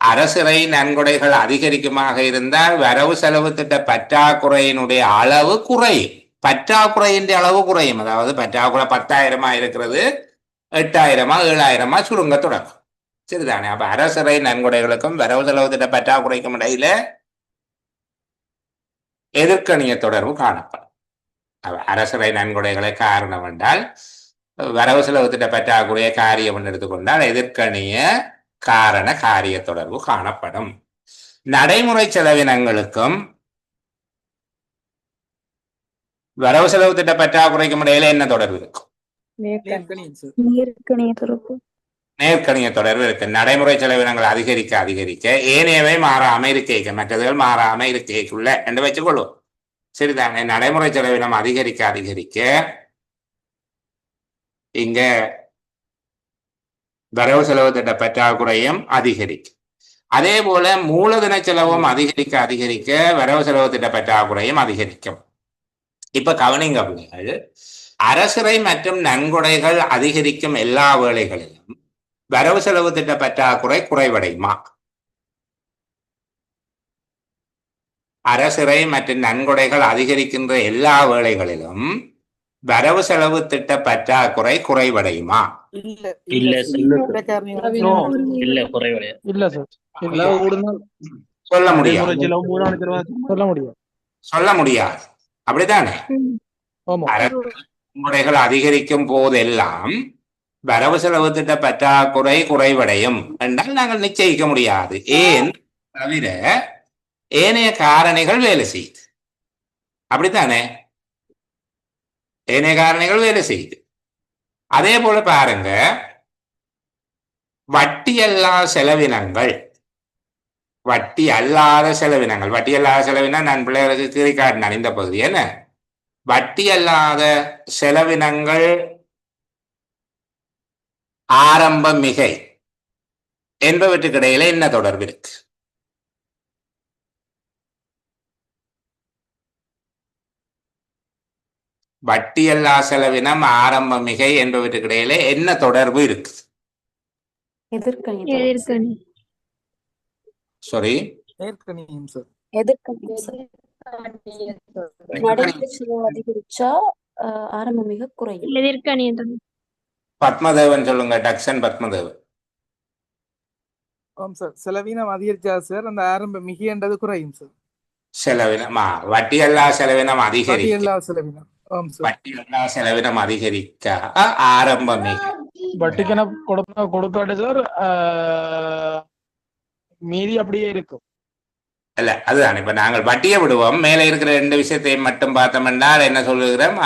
அரசுரை நன்கொடைகள் அதிகரிக்குமாக இருந்தால் வரவு செலவு திட்ட பற்றாக்குறையினுடைய அளவு குறையும். பற்றாக்குறையின் அளவு குறையும். அதாவது பற்றாக்குறை 10,000 இருக்கிறது, 8,000 7,000 சுருங்க தொடங்கும். சரிதானே? அப்ப அரசுரை நன்கொடைகளுக்கும் வரவு செலவு திட்ட பற்றாக்குறைக்கும் இடையில எதிர்கணிய தொடர்பு காணப்படும். அரசுரை நன்கொடைகளை காரணம் என்றால் வரவு செலவு திட்ட பற்றாக்குறைய காரியம் என்று எடுத்துக்கொண்டால் எதிர்கணிய காரண காரிய தொடர்பு காணப்படும். நடைமுறை செலவினங்களுக்கும் வரவு செலவு திட்ட பற்றாக்குறைக்கும் இடையில என்ன தொடர்பு இருக்கும்? நேர்கணியம் சார். நேர்கணிய தொடர்பு. நேர்கணிய தொடர்பு இருக்கு. நடைமுறை செலவினங்கள் அதிகரிக்க அதிகரிக்க ஏனையவை மாறாம இருக்க, மற்றதுகள் மாறாம இருக்குள்ள என்று வச்சுக்கொள்வோம். சரிதானே? நடைமுறை செலவினம் அதிகரிக்க அதிகரிக்க இங்க வரவு செலவு திட்ட பற்றாக்குறையும் அதிகரிக்கும். அதே போல மூலதன செலவும் அதிகரிக்க அதிகரிக்க வரவு செலவு திட்ட பற்றாக்குறையும் அதிகரிக்கும். இப்ப கவனிங்க பிள்ளைகள், அரசுரை மற்றும் நன்கொடைகள் அதிகரிக்கும் எல்லா வேளைகளிலும் வரவு செலவு திட்ட பற்றாக்குறை குறைவடையுமா? அரசுரை மற்றும் நன்கொடைகள் அதிகரிக்கின்ற எல்லா வேளைகளிலும் வரவு செலவு திட்ட பற்றாக்குறை குறைவடையுமா? இல்ல இல்ல, குறைவடைய இல்ல சார். அளவு கூடுதல் சொல்ல முடியாது. நடைமுறை செலவு மூலதன செலவு சொல்ல முடியும். சொல்ல முடியாது. அப்படித்தானே? ஆமா. நன்கொடைகள் அதிகரிக்கும் போதெல்லாம் வரவு செலவு திட்ட பற்றாக்குறை குறைவடையும் என்றால் நாங்கள் நிச்சயிக்க முடியாது. ஏன் தவிர ஏனைய காரணிகள் வேலை செய்யுது. அப்படித்தானே? ஏனைய காரணிகள் வேலை செய்யுது. அதே போல பாருங்க, வட்டி அல்லாத செலவினங்கள், வட்டி அல்லாத செலவினங்கள், வட்டி அல்லாத செலவினம் நான் பிள்ளைகளுக்கு கீழே காட்டினேன் இந்த பகுதி. என்ன வட்டி அல்லாத செலவினங்கள் ஆரம்ப மிகை என்பவற்றுக்கு இடையில என்ன தொடர்பு இருக்கு? வட்டி அல்லா செலவினம் ஆரம்ப மிகை என்பவற்றுக்கு இடையில என்ன தொடர்பு இருக்கு? எதிர்கணி. சாரி, நேர்கணியம் சார். எதிர்கணியம் சார். நடைமுறை செலவு அதிகரிச்சா ஆரம்ப மிக குறையும். எதிர்கணிய தொடர்பு. பத்மதேவன் சொல்லுங்க. டக்சன் பத்மதேவன். ஆம் சார். செலவினம் அதிகரிச்சா சார் அந்த ஆரம்ப மிகைன்றது குறையும் சார். செலவினம் வட்டி அல்லா செலவினம் வட்டி அதிகரிக்க, எல்லா செலவினம். ஆம் சார். வட்டி அல்லா செலவினம் அதிகரிக்க ஆரம்ப மிகை. வட்டிக்கென கொடுக்காட்டு சார் மீதி அப்படியே இருக்கும். இல்ல, அதுதான். இப்ப நாங்கள் வட்டியை விடுவோம், மேல இருக்கிற 2 விஷயத்தையும் மட்டும் பார்த்தோம் என்றால் என்ன சொல்லுகிறோம்?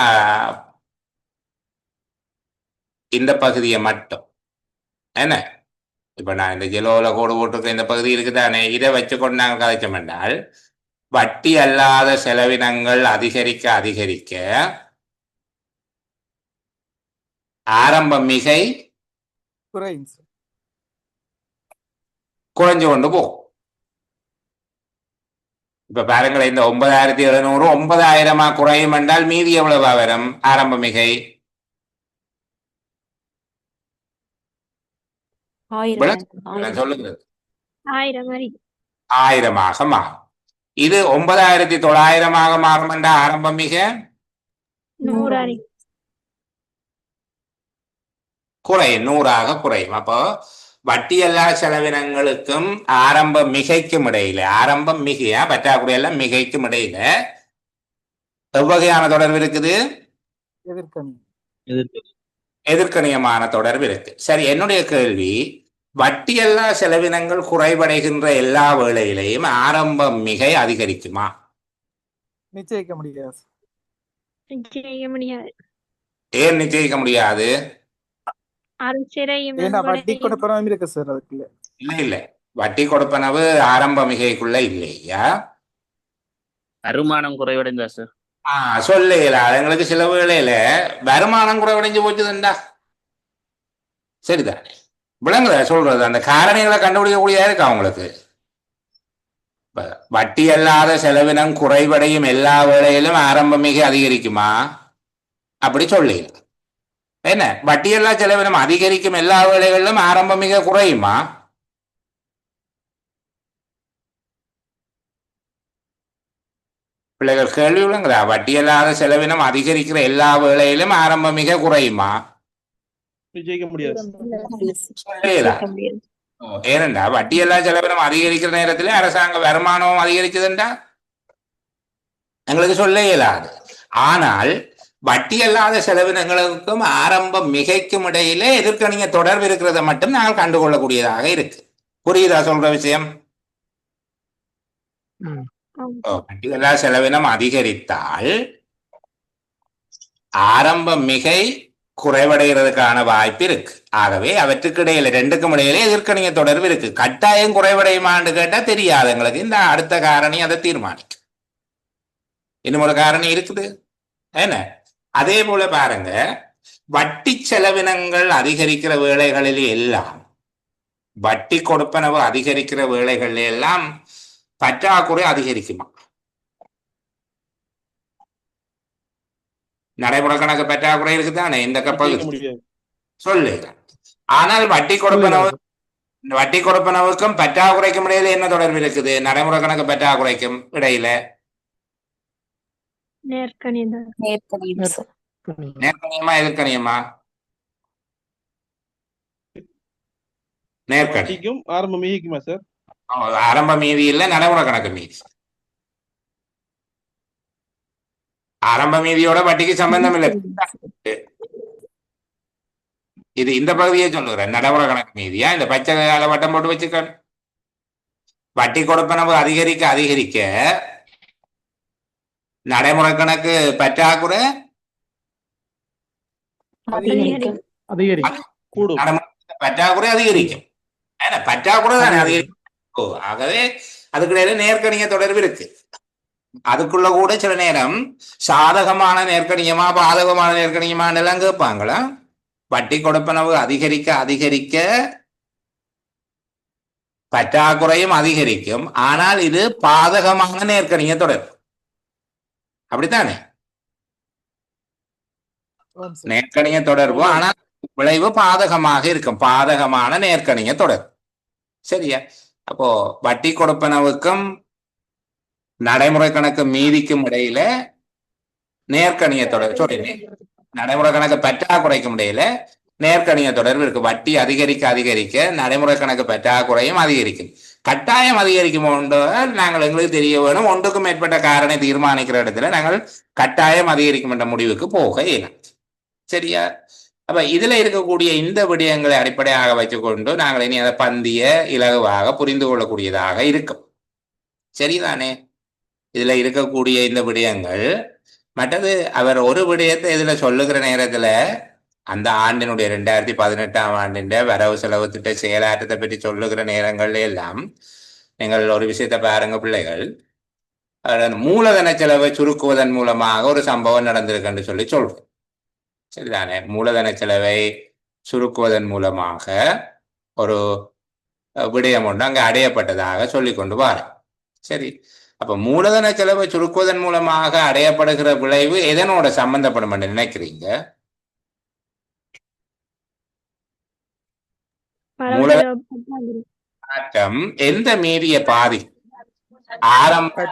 இந்த பகுதியை மட்டும் என்ன, இப்ப நான் இந்த ஜெலோல கோடு போட்டிருக்க இந்த பகுதி இருக்குதானே, இதை வச்சுக்கொண்டு நாங்கள் கதைச்சோம் என்றால் வட்டி அல்லாத செலவினங்கள் அதிகரிக்க அதிகரிக்க ஆரம்ப மிகை குறையும் சார். குறைஞ்சு கொண்டு போகும். இப்ப பாருங்களேன், இந்த 9,700 9,000 குறையும் என்றால் மீதி எவ்வளவா வரும்? ஆரம்ப மிகை 1000. சொல்லுகிறது 1000 மாறும். இது 9,900 மாறும் என்றால் ஆரம்ப மிக 100 குறையும், 100 குறையும். அப்போ வட்டி எல்லா செலவினங்களுக்கும் ஆரம்ப மிகைக்கும் இடையில, ஆரம்பம் மிகையா பற்றாக்குறை எல்லாம் மிகைக்கும் இடையில எவ்வகையான தொடர்பு இருக்குது? எதிர்கணியமான தொடர்பு இருக்கு. சரி, என்னுடைய கேள்வி, வட்டி எல்லா செலவினங்கள் குறைவடைகின்ற எல்லா வேளையிலையும் ஆரம்ப மிகை அதிகரிக்குமா? நிச்சயிக்க முடியாது. ஏன் நிச்சயிக்க முடியாது? வட்டி கொடுப்பனவும் இருக்கு சார் அதுக்குள்ள. இல்ல, வட்டி கொடுப்பனவு ஆரம்ப மிகைக்குள்ள இல்லையா? வருமானம் குறைவடைந்தா சார்? சொல்லல, எங்களுக்கு சில வேளையில வருமானம் குறைவடைஞ்சு போச்சுதுண்டா. சரிதானே? விளங்குதா சொல்றது? அந்த காரணிகளை கண்டுபிடிக்கக்கூடியதா இருக்கா உங்களுக்கு? வட்டி அல்லாத செலவினம் குறைவடையும் எல்லா வேளையிலும் ஆரம்ப மிக அதிகரிக்குமா? அப்படி சொல்லி என்ன, வட்டியல்லா செலவினம் அதிகரிக்கும் எல்லா வேளைகளிலும் ஆரம்ப மிக குறையுமா? பிள்ளைகள் கேள்வி விளங்குதா? வட்டியல்லாத செலவினம் அதிகரிக்கிற எல்லா வேளையிலும் ஆரம்ப மிக குறையுமா? ஜெயிக்க முடியாது. சொல்லேதா? ஜெயிக்க முடியாது. ஏனண்டா வட்டியல்லா செலவினம் அதிகரிக்கிற நேரத்துல அரசாங்க வருமானம் அதிகரிக்குதுண்டா எங்களுக்கு சொல்ல இயலாது. ஆனால் வட்டி அல்லாத செலவினங்களுக்கும் ஆரம்ப மிகைக்கும் இடையிலே எதிர்க்கணிய தொடர்பு இருக்கிறத மட்டும் நாங்கள் கண்டுகொள்ளக்கூடியதாக இருக்கு. புரியுதா சொல்ற விஷயம்? வட்டி அல்லா செலவினம் அதிகரித்தால் ஆரம்ப மிகை குறைவடைகிறதுக்கான வாய்ப்பு இருக்கு. ஆகவே அவற்றுக்கு இடையில ரெண்டுக்கும் இடையில எதிர்க்கணிய தொடர்பு இருக்கு. கட்டாயம் குறைவடையுமான்னு கேட்டா தெரியாது எங்களுக்கு. இந்த அடுத்த காரணி அதை தீர்மானிக்கும். இன்னும் ஒரு காரணி இருக்குது என்ன. அதே போல பாருங்க, வட்டி செலவினங்கள் அதிகரிக்கிற வேளைகளில் எல்லாம், வட்டி கொடுப்பனவு அதிகரிக்கிற வேளைகளில் எல்லாம் பற்றாக்குறை அதிகரிக்குமா? நடைமுறை கணக்கு பற்றாக்குறை இருக்குதானே இந்த ஜெயிக்க பகுதி முடியாது. சொல்லு. ஆனால் வட்டி கொடுப்பனவுக்கும் பற்றாக்குறைக்கும் இடையில என்ன தொடர்பு இருக்குது? நடைமுறை கணக்கு பற்றாக்குறைக்கும் இடையில நேர்கணிதம். நேர்கணிதம் சார். நேர்கணியமா எதிர்கணியமா? நேர்கணி. வட்டிக்கும் ஆரம்ப மிகைக்குமா சார்? ஆரம்ப மீதி இல்ல, நடைமுறை கணக்கு மீதி. ஆரம்ப மீதியோட வட்டிக்கு சம்பந்தம் இல்லை. இது இந்த பகுதியே சொல்லுகிறேன். நடைமுறை கணக்கு மீதியா இந்த பச்சை கால வட்டம் போட்டு வச்சுக்க. வட்டி கொடுப்பனவு அதிகரிக்க அதிகரிக்க நடைமுறை கணக்கு பற்றாக்குறை அதிகரிக்கும். கூடும். பற்றாக்குறை அதிகரிக்கும். பற்றாக்குறை தானே அதிகரிக்கும். ஆகவே அதுக்கிடையில நேர்கணிய தொடர்பு இருக்கு. அதுக்குள்ள கூட சில நேரம் சாதகமான நேர்கணியமா பாதகமான நேர்கணியமான எல்லாம் கேட்பாங்களா? வட்டி கொடுப்பனவு அதிகரிக்க அதிகரிக்க பற்றாக்குறையும் அதிகரிக்கும். ஆனால் இது பாதகமான நேர்கணிய தொடர்பு. அப்படித்தானே? நேர்கணிய தொடர்பு ஆனால் விளைவு பாதகமாக இருக்கும். பாதகமான நேர்கணிய தொடர்பு. சரியா? அப்போ வட்டி கொடுப்பனவுக்கும் நடைமுறை கணக்கு மீதிக்கும் இடையில நேர்கணிய தொடர்பு சொல்றேன். நடைமுறை கணக்கு பற்றாக்குறைக்கும் இடையில நேர்கணிய தொடர்பு இருக்கு. வட்டி அதிகரிக்க அதிகரிக்க நடைமுறை கணக்கு பற்றாக்குறையும் அதிகரிக்கும். கட்டாயம் அதிகரிக்கும் நாங்கள் எங்களுக்கு தெரிய வேணும். ஒன்றுக்கும் மேற்பட்ட காரணை தீர்மானிக்கிற இடத்துல நாங்கள் கட்டாயம் அதிகரிக்கும் என்ற முடிவுக்கு போக இயலும். சரியா? அப்ப இதுல இருக்கக்கூடிய இந்த விடயங்களை அடிப்படையாக வச்சுக்கொண்டு நாங்கள் இனி அதை பந்திய இலகுவாக புரிந்து கொள்ளக்கூடியதாக இருக்கும். சரிதானே? இதுல இருக்கக்கூடிய இந்த விடயங்கள் மற்றது அவர் ஒரு விடயத்தை இதுல சொல்லுகிற நேரத்துல அந்த ஆண்டினுடைய 2018ஆம் ஆண்டின் வரவு செலவு திட்ட செயலாற்றத்தை பற்றி சொல்லுகிற நேரங்கள்ல எல்லாம் நீங்கள் ஒரு விஷயத்தை பாருங்க பிள்ளைகள். மூலதன செலவை சுருக்குவதன் மூலமாக ஒரு சம்பவம் நடந்திருக்குன்னு சொல்றோம். சரிதானே? மூலதன செலவை சுருக்குவதன் மூலமாக ஒரு விடயம் ஒன்று அங்கே அடையப்பட்டதாக சொல்லி கொண்டு வாரேன். சரி, அப்ப மூலதன செலவை சுருக்குவதன் மூலமாக அடையப்படுகிற விளைவு எதனோட சம்பந்தப்படும் என்று நினைக்கிறீங்க? மாற்றம் எந்த மீதிய பாதி? ஆரம்ப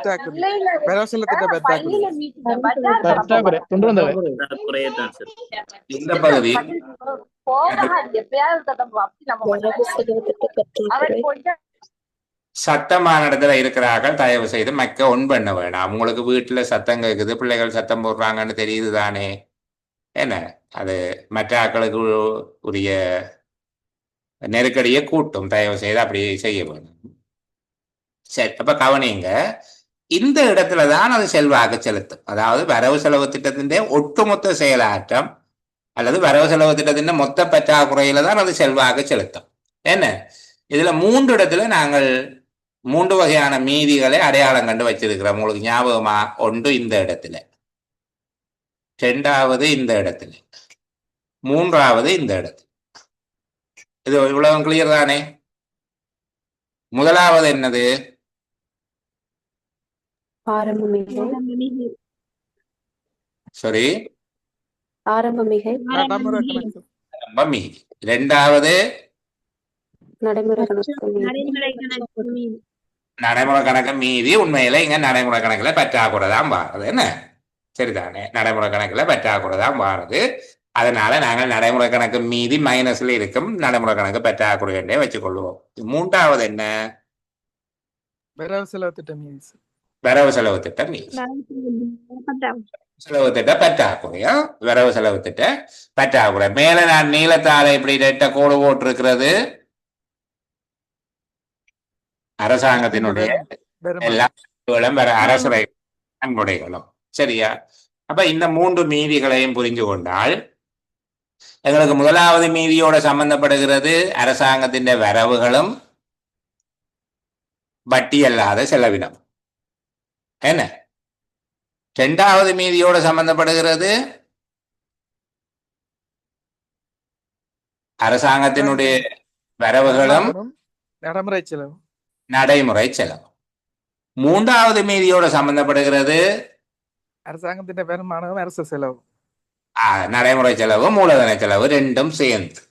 இந்த பகுதி சத்தமான இடத்துல இருக்கிறார்கள். தயவு செய்து மக்க ஒன் பண்ண வேணாம். உங்களுக்கு வீட்டுல சத்தம் கேட்குது, பிள்ளைகள் சத்தம் போடுறாங்கன்னு தெரியுது தானே? என்ன அது மற்ற ஆட்களுக்கு உரிய நெருக்கடியை கூட்டும். தயவு செய்து அப்படி செய்ய வேணும். சரி, அப்ப கவனிங்க. இந்த இடத்துலதான் அது செல்வாக்கு செலுத்தும். அதாவது வரவு செலவு திட்டத்தின் ஒட்டுமொத்த செயலாற்றம் அல்லது வரவு செலவு திட்டத்தின் மொத்த பற்றாக்குறையில தான் அது செல்வாக்கு செலுத்தும். என்ன இதுல 3 இடத்துல நாங்கள் 3 வகையான மீதிகளை அடையாளம் கண்டு வச்சிருக்கிறோம். உங்களுக்கு ஞாபகமா? ஒன்று இந்த இடத்துல, 2வது இந்த இடத்துல, 3வது இந்த இடத்துல. இது இவ்வளவு கிளியர் தானே? முதலாவது என்னது? ஆரம்ப மிகை. சரி, ஆரம்ப மிகை. நடைமுறை கணக்கு. ரொம்ப மீதி. இரண்டாவது நடைமுறை கணக்கு மீதி. நடைமுறை கணக்கு மீதி. நடைமுறை கணக்கு மீதி. உண்மையில இங்க நடைமுறை கணக்குல பற்றாக்குறை தான் வாருது. என்ன சரிதானே? நடைமுறை கணக்குல பற்றாக்குறை தான் வாருது. அதனால நாங்கள் நடைமுறை கணக்கு மீதி மைனஸ்ல இருக்கும், நடைமுறை கணக்கு பற்றாக்குறை என்றே வச்சுக்கொள்வோம். மூன்றாவது என்ன? வரவு செலவு திட்டம் மீதி சார். வரவு செலவு திட்டம் மீதி. செலவு திட்ட பற்றாக்குறையா? வரவு செலவு திட்ட பற்றாக்குறை. மேல நான் நீளத்தால இப்படி ரெட்ட கோடு போட்டிருக்கிறது அரசாங்கத்தினுடைய எல்லா அரசரை நன்கொடைகளும். சரியா? அப்ப இந்த மூன்று மீதிகளையும் புரிஞ்சு கொண்டால் எங்களுக்கு முதலாவது மீதியோட சம்பந்தப்படுகிறது அரசாங்கத்தின் வரவுகளும் வட்டி அல்லாத செலவினம். என்ன? இரண்டாவது மீதியோட சம்பந்தப்படுகிறது அரசாங்கத்தினுடைய வரவுகளும் நடைமுறை செலவு. நடைமுறை செலவு. மூன்றாவது மீதியோட சம்பந்தப்படுகிறது அரசாங்கத்தின் வருமானம் அரசு செலவு. நடைமுறை செலவு மூலதன செலவு ரெண்டும் சேர்ந்து.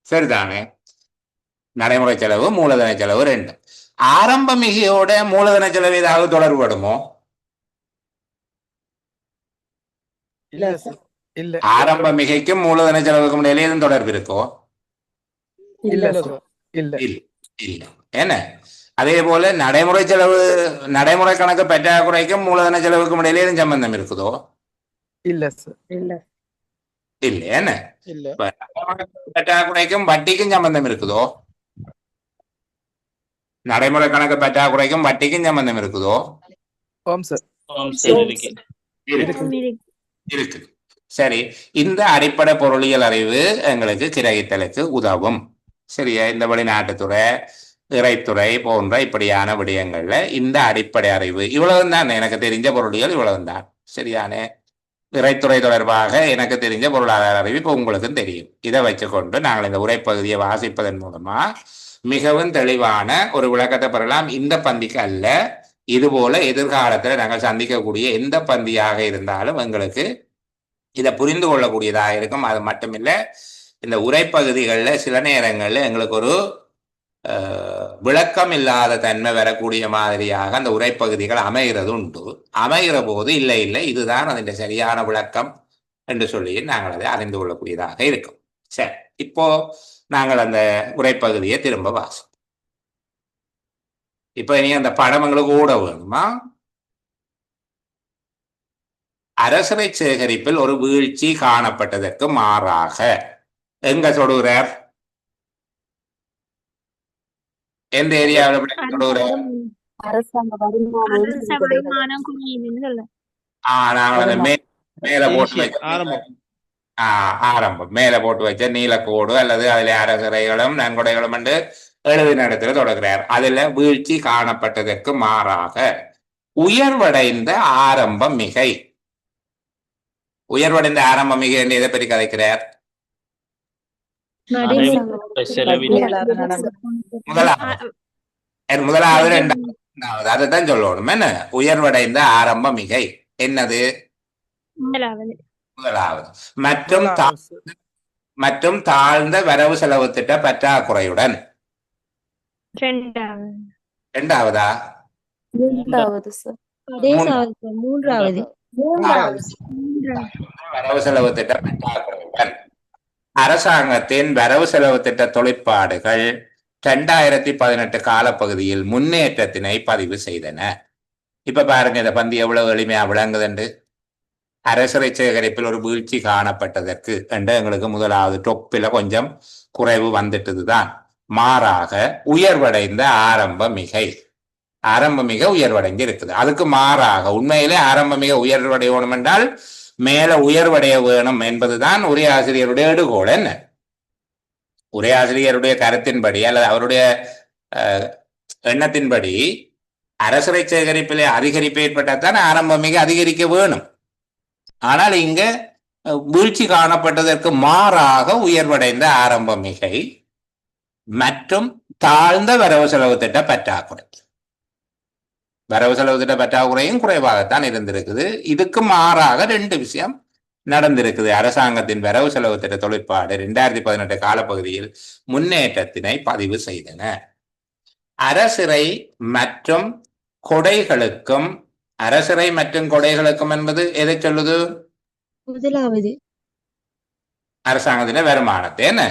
சரிதானே? நடைமுறை செலவு மூலதன செலவு ரெண்டும். ஆரம்ப மிகையோட மூலதன செலவு ஏதாவது தொடர்படுமோ? இல்ல சார். இல்ல. ஆரம்ப மிகைக்கும் மூலதன செலவுக்கும் இடையில எதுவும் தொடர்பு இருக்கோ? இல்ல சார். இல்ல. இல்ல. என்ன? அதே போல நடைமுறை செலவு, நடைமுறை கணக்கு பற்றாக்குறைக்கும் மூலதன செலவுக்கும் இடையில எதுவும் சம்பந்தம் இருக்குதோ? இல்ல சார். இல்ல. இல்ல. என்ன? இல்ல. பற்றாக்குறைக்கும் வட்டிக்கும் சம்பந்தம் இருக்குதோ? நடைமுறை கணக்கு பற்றாக்குறைக்கும் வட்டிக்கும் சம்பந்தம் இருக்குதோ? ஓம் சார். இருக்கு. சரி, இந்த அடிப்படை பொருளியல் அறிவு எங்களுக்கு கிரகித்தலுக்கு உதவும். சரியா? இந்த வெளிநாட்டுத்துறை, இறைத்துறை போன்ற இப்படியான விடயங்கள்ல இந்த அடிப்படை அறிவு இவ்வளவுதான். எனக்கு தெரிஞ்ச பொருளியல் இவ்வளவுதான். சரியானே? இறைத்துறை தொடர்பாக எனக்கு தெரிஞ்ச பொருளாதார அறிவு இப்போ உங்களுக்கும் தெரியும். இதை வச்சுக்கொண்டு நாங்கள் இந்த உரைப்பகுதியை வாசிப்பதன் மூலமா மிகவும் தெளிவான ஒரு விளக்கத்தை பெறலாம். இந்த பந்திக்கு அல்ல, இதுபோல எதிர்காலத்தில் நாங்கள் சந்திக்கக்கூடிய எந்த பந்தியாக இருந்தாலும் எங்களுக்கு இதை புரிந்து கொள்ளக்கூடியதாக இருக்கும். அது மட்டுமில்லை, இந்த உரைப்பகுதிகளில் சில நேரங்களில் எங்களுக்கு ஒரு விளக்கம் இல்லாத தன்மை வரக்கூடிய மாதிரியாக அந்த உரைப்பகுதிகள் அமைகிறது உண்டு. அமைகிற போது இல்லை இதுதான் அதன் சரியான விளக்கம் என்று சொல்லி நாங்கள் அதை அறிந்து கொள்ளக்கூடியதாக இருக்கும். சரி, இப்போ நாங்கள் அந்த உரைப்பகுதியை திரும்ப வாசிப்போம். இப்ப நீ அந்த படம் எங்களுக்கு ஓட வேணுமா? அரசரை சேகரிப்பில் ஒரு வீழ்ச்சி காணப்பட்டதற்கு மாறாக எங்க சொல்லுகிறார்? எந்த ஏரியாவில் சொல்லுகிறார்? அரசாங்க வருமானம் நாங்கள் மேல போட்டு வச்ச ஆரம்பம் மேல போட்டு வச்ச நீலக்கோடு அல்லது அதுல அரசரைகளும் நன்கொடைகளும் என்று எழுதின இடத்துல தொடர்கிறார். அதுல வீழ்ச்சி காணப்பட்டதற்கு மாறாக உயர்வடைந்த ஆரம்ப மிகை. உயர்வடைந்த ஆரம்ப மிகை என்று எதை பற்றி கதைக்கிறார்? முதலாவது இரண்டாவது அதைத்தான் சொல்லணும். என்ன? உயர்வடைந்த ஆரம்ப மிகை என்னது? முதலாவது. மற்றும் தாழ்ந்த வரவு செலவு திட்ட பற்றாக்குறையுடன். இரண்டாவதா? மூன்றாவது. வரவு செலவு திட்ட பற்றாக்குறையுடன் அரசாங்கத்தின் வரவு செலவு திட்ட தொழிற்பாடுகள் 2018 காலப்பகுதியில் முன்னேற்றத்தினை பதிவு செய்தன. இப்ப பாருங்க இந்த பந்தி எவ்வளவு எளிமையா விளங்குதுண்டு. அரசரை சேகரிப்பில் ஒரு வீழ்ச்சி காணப்பட்டதற்கு என்று எங்களுக்கு முதலாவது டொப்பில கொஞ்சம் குறைவு வந்துட்டதுதான். மாறாக உயர்வடைந்த ஆரம்ப மிகை உயர்வடைந்து இருக்குது. அதுக்கு மாறாக உண்மையிலே ஆரம்ப மிக உயர்வடைய வேணும் என்றால் மேல உயர்வடைய வேணும் என்பதுதான் உரையாசிரியருடைய எடுகோள். என்ன? உரையாசிரியருடைய கருத்தின்படி அல்லது அவருடைய எண்ணத்தின்படி அரசரை சேகரிப்பிலே அதிகரிப்பு ஏற்பட்டால்தான் ஆரம்ப மிக அதிகரிக்க வேணும். ஆனால் இங்க வீழ்ச்சி காணப்பட்டதற்கு மாறாக உயர்வடைந்த ஆரம்ப மிகை மற்றும் தாழ்ந்த வரவு செலவு திட்ட பற்றாக்குறை. வரவு செலவு திட்ட பற்றாக்குறையும் குறைவாகத்தான் இருந்திருக்குது. இதுக்கு மாறாக 2 விஷயம் நடந்திருக்குது. அரசாங்கத்தின் வரவு செலவு திட்ட தொழிற்பாடு 2018 காலப்பகுதியில் முன்னேற்றத்தினை பதிவு செய்தன. அரசிறை மற்றும் கொடைகளுக்கும் என்பது எதை சொல்லுது? முதலாவது அரசாங்கத்தின வருமானத்தை. என்ன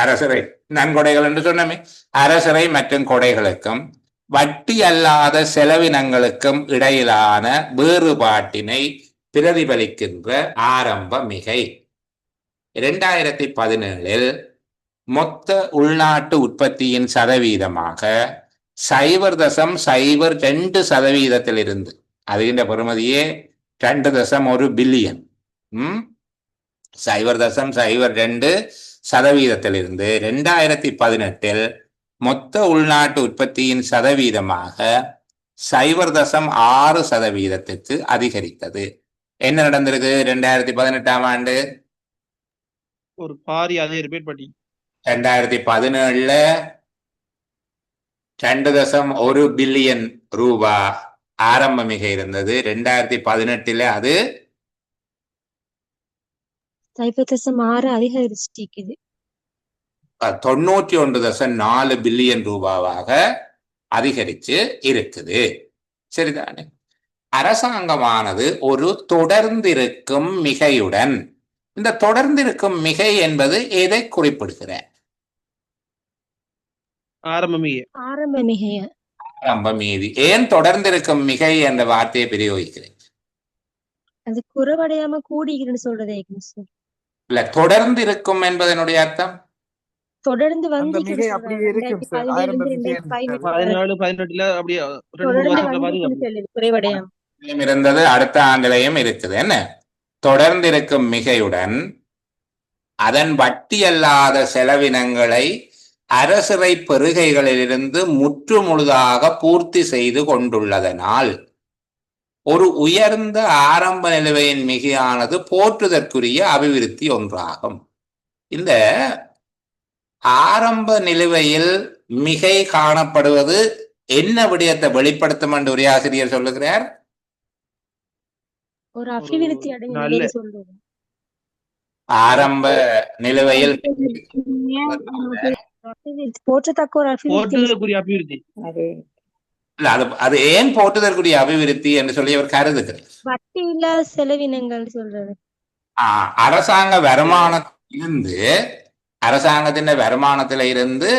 அரசிறை நன்கொடைகள் என்று சொன்னமே, அரசிறை மற்றும் கொடைகளுக்கும் வட்டி அல்லாத செலவினங்களுக்கும் இடையிலான வேறுபாட்டினை பிரதிபலிக்கின்ற ஆரம்ப மிகை 2017 மொத்த உள்நாட்டு உற்பத்தியின் சதவீதமாக 0.02% இருந்து, அதுகின்ற பெறுமதியே 2.1 பில்லியன், 0.02% இருந்து 2018 மொத்த உள்நாட்டு உற்பத்தியின் சதவீதமாக 0.6% அதிகரித்தது. என்ன நடந்திருக்கு 2018ஆம் ஆண்டு? ஒரு பாரி அதே ரிப்பீட் பண்ணி 2017 2.1 பில்லியன் ரூபாய் ஆரம்ப மிகை இருந்தது. 2018 அது 0.6 அதிகரிச்சிருக்குது. 91.4 பில்லியன் ரூபாவாக அதிகரிச்சு இருக்குது. சரிதானே? அரசாங்கமானது ஒரு தொடர்ந்திருக்கும் மிகையுடன், இந்த தொடர்ந்திருக்கும் மிகை என்பது எதை குறிப்பிடுகிற? ஆரம்ப மிகைய. ஆரம்ப மீதி. ஏன் தொடர்ந்திருக்கும் மிகை என்ற வார்த்தையை பிரயோகிக்கிறேன்? அது குறைவடையாம கூடிக்கிறேன்னு சொல்றதே சார். இல்ல, தொடர்ந்திருக்கும் என்பதனுடைய அர்த்தம் தொடர்ந்து அந்த மிகை வந்து அப்படியே இருக்கும் சார். ஆரம்ப மிகை 17-18 அப்படியே 2-3 தொடர்ந்து வருஷத்துல பாருங்க. வந்து சொல்லுது குறைவடையாம. இருந்தது, அடுத்த ஆண்டிலையும் இருக்குது. என்ன தொடர்ந்திருக்கும் மிகையுடன் அதன் வட்டி அல்லாத செலவினங்களை அரசிறை பெறுகைகளிலிருந்து முற்று முழுதாக பூர்த்தி செய்து கொண்டுள்ளதனால் ஒரு உயர்ந்த ஆரம்ப நிலுவையின் மிகையானது போற்றுதற்குரிய அபிவிருத்தி ஒன்றாகும். இந்த ஆரம்ப நிலுவையில் மிகை காணப்படுவது என்ன விடயத்தை வெளிப்படுத்தும் என்று உரையாசிரியர் சொல்லுகிறார்? ஒரு அபிவிருத்தி அடைந்த நல்ல- நிலையை சொல்றது. ஆரம்ப நிலுவையில் போற்றத்தக்க ஒரு அபிவிருத்தி. போற்றுதலுக்குரிய அபிவிருத்தி. அது இல்ல, அது ஏன் போற்றுதற்குரிய அபிவிருத்தி என்று சொல்லி அவர் கருதுகிறார். வட்டி இல்லாத செலவினங்கள் சொல்றது. அரசாங்க அரசாங்கத்தின் வருமானத்தில இருந்து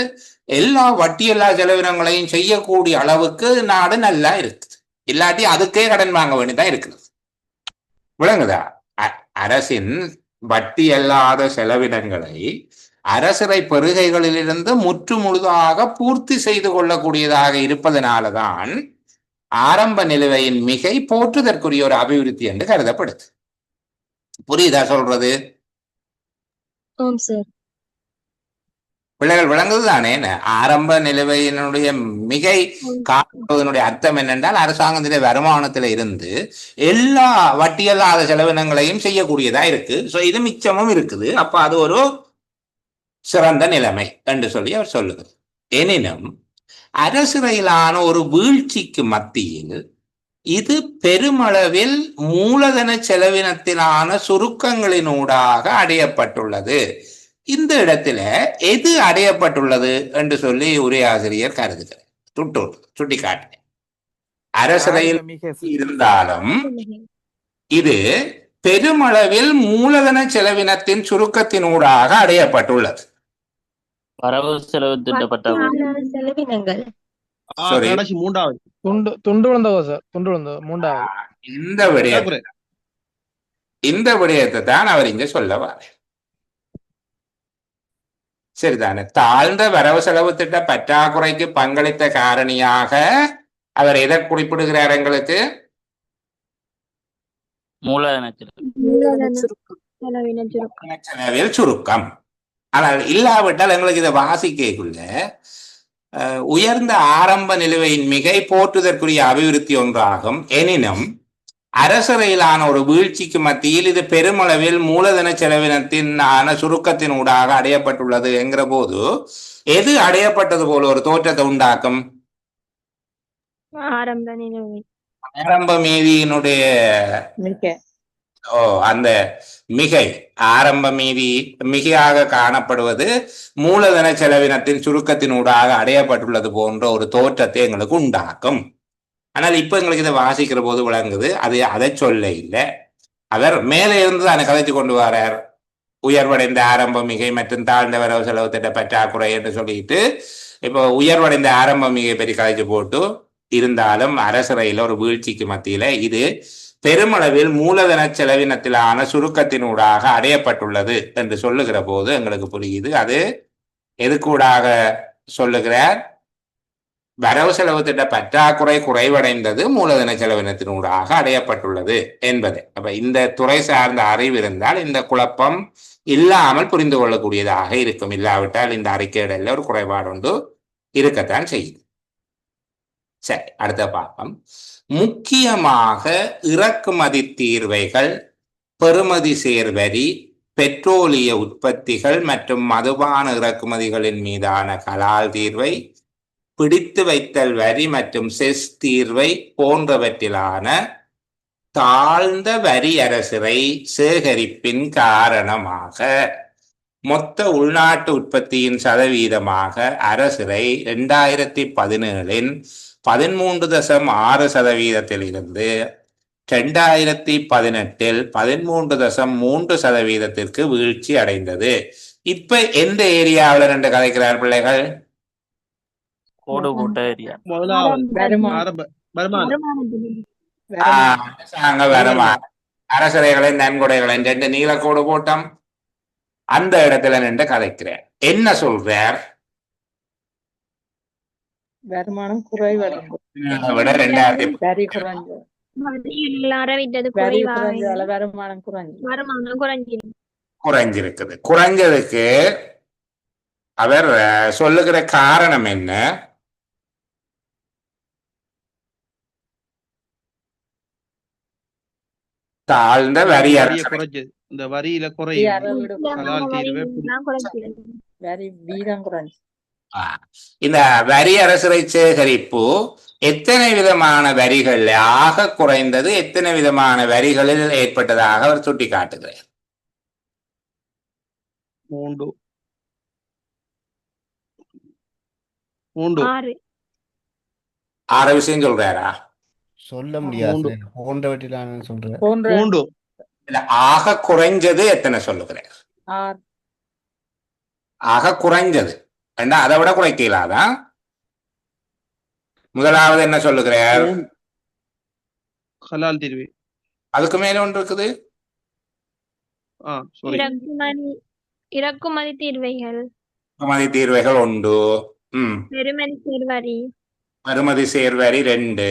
எல்லா வட்டியில்லா செலவினங்களையும் செய்யக்கூடிய அளவுக்கு நாடு நல்லா இருக்குது. இல்லாட்டி அதுக்கே கடன் வாங்க வேண்டியதான் இருக்குது. விளங்குதா? அரசின் வட்டி அல்லாத செலவினங்களை அரசிறை பெறுகைகளிலிருந்து முற்று முழுதாக பூர்த்தி செய்து கொள்ளக்கூடியதாக இருப்பதனாலதான் ஆரம்ப நிலுவையின் மிகை போற்றுதற்குரிய ஒரு அபிவிருத்தி என்று கருதப்படுது. புரியுதா சொல்றது? ஆம் சார். பிள்ளைகள் விளங்குதுதானே? ஆரம்ப நிலுவையினுடைய மிகை காணுவதனுடைய அர்த்தம் என்னென்றால் அரசாங்கத்தின் வருமானத்தில இருந்து எல்லா வட்டியல்லாத செலவினங்களையும் செய்யக்கூடியதா இருக்கு. இது மிச்சமும் இருக்குது. அப்ப அது ஒரு சிறந்த நிலைமை என்று சொல்லி அவர் சொல்லுகிறார். எனினும் அரசியலான ஒரு வீழ்ச்சிக்கு மத்தியில் இது பெருமளவில் மூலதன செலவினத்திலான சுருக்கங்களினூடாக அடையப்பட்டுள்ளது. இந்த இடத்துல எது அடையப்பட்டுள்ளது என்று சொல்லி உரையாசிரியர் கருதுகிறார். சுட்டிக்காட்டினேன். அரசியலில் இருந்தாலும் இது பெருமளவில் மூலதன செலவினத்தின் சுருக்கத்தினூடாக அடையப்பட்டுள்ளது. வரவு செலவு திட்டப்பட்ட செலவினங்கள். Sorry. கடைசி 3வது துண்டு விழுந்தவோ சார். துண்டு விழுந்தவோ 3வது. இந்த விடயத்தை தான் அவர் இங்க சொல்லவார். சரிதானே? தாழ்ந்த வரவு செலவு திட்ட பற்றாக்குறைக்கு பங்களித்த காரணியாக அவர் எதை குறிப்பிடுகிறார்? எங்களுக்கு மூலதன செலவில் சுருக்கம். ஆனால் இல்லாவிட்டால் எங்களுக்கு இதை வாசிக்கக்குள்ள உயர்ந்த ஆரம்ப நிலுவையின் மிகை போற்றுதற்குரிய அபிவிருத்தி ஒன்றாகும். எனினும் அரசறையிலான ஒரு வீழ்ச்சிக்கு மத்தியில் இது பெருமளவில் மூலதன செலவினத்தின் சுருக்கத்தின் ஊடாக அடையப்பட்டுள்ளது என்கிற போது எது அடையப்பட்டது போல ஒரு தோற்றத்தை உண்டாக்கும்? ஆரம்ப நினைவு. ஆரம்ப மீதியினுடைய மிக அந்த மிகை ஆரம்ப மீதி மிகையாக காணப்படுவது மூலதன செலவினத்தின் சுருக்கத்தினூடாக அடையப்பட்டுள்ளது போன்ற ஒரு தோற்றத்தை எங்களுக்கு உண்டாக்கும். ஆனால் இப்ப எங்களுக்கு இதை வாசிக்கிற போது விளங்குது அது அதை சொல்ல இல்லை. அவர் மேலே இருந்து தானே கதைச்சு கொண்டு வரார். உயர்வடைந்த ஆரம்ப மிகை மற்றும் தாழ்ந்த வரவு செலவு திட்ட பற்றாக்குறை என்று சொல்லிட்டு இப்போ உயர்வடைந்த ஆரம்ப மிகை பற்றி கதைச்சு போட்டு இருந்தாலும் அரசறையில் ஒரு வீழ்ச்சிக்கு மத்தியில இது பெருமளவில் மூலதன செலவினத்திலான சுருக்கத்தினூடாக அடையப்பட்டுள்ளது என்று சொல்லுகிற போது எங்களுக்கு புரியுது அது எதுக்கூடாக சொல்லுகிறார். வரவு செலவு திட்ட பற்றாக்குறை குறைவடைந்தது மூலதன செலவினத்தினூடாக அடையப்பட்டுள்ளது என்பது. அப்ப இந்த துறை சார்ந்த அறிவு இருந்தால் இந்த குழப்பம் இல்லாமல் புரிந்து கொள்ளக்கூடியதாக இருக்கும். இல்லாவிட்டால் இந்த அறிக்கையிடல ஒரு குறைபாடு ஒன்று இருக்கத்தான் செய்யுது. சரி, அடுத்த பாகம். முக்கியமாக இறக்குமதி தீர்வைகள், பெறுமதி சேர்வரி, பெட்ரோலிய உற்பத்திகள் மற்றும் மதுபான இறக்குமதிகளின் மீதான கலால் தீர்வை, பிடித்து வைத்தல் வரி மற்றும் செஸ் தீர்வை போன்றவற்றிலான தாழ்ந்த வரி அரசரை சேகரிப்பின் காரணமாக மொத்த உள்நாட்டு உற்பத்தியின் சதவீதமாக அரசரை 2017 13.6% இருந்து 2018 13.3% வீழ்ச்சி அடைந்தது. இப்ப எந்த ஏரியாவில் ரெண்டு கதைக்கிறார் பிள்ளைகள்? கோடு போட்ட ஏரியா. முதலாவது வருமானம். ஆரம்ப வருமானம். அரசாங்க வருமானம், அரசரைகளின் நன்கொடைகளின் ரெண்டு நீலக்கோடு போட்டம் அந்த இடத்துல நின்று கதைக்கிறார். என்ன சொல்றார்? வருமானம் குறைவடைந்து விட 2000 வரி குறைஞ்சு வருமானம் குறைஞ்சு குறைஞ்சிருக்குது. குறைஞ்சதுக்கு அவர் சொல்லுகிற காரணம் என்ன? தாழ்ந்த வரி வரியை குறைஞ்சது. இந்த வரியில குறையும் கலால் தீர்வை வரி வீதம் குறைஞ்சு. இந்த வரி அரசரை சேகரிப்பு எத்தனை விதமான வரிகள் ஆக குறைந்தது, எத்தனை விதமான வரிகளில் ஏற்பட்டதாக அவர் சுட்டி காட்டுகிறார். 6 விஷயம் சொல்றாரா? சொல்ல முடியாது. போன்றவற்றிலான சொல்ற இல்ல, ஆக குறைஞ்சது எத்தனை சொல்லுகிறார்? ஆக குறைஞ்சது ஏண்டா அதை விட குறைக்கலாதான். முதலாவது என்ன சொல்லுகிறார்? கலால் தீர்வு. அதுக்கு மேல ஒன்று இருக்குது. இறக்குமதி தீர்வைகள், இறக்குமதி தீர்வைகள் உண்டு. பெறுமதி சேர்வரி 2,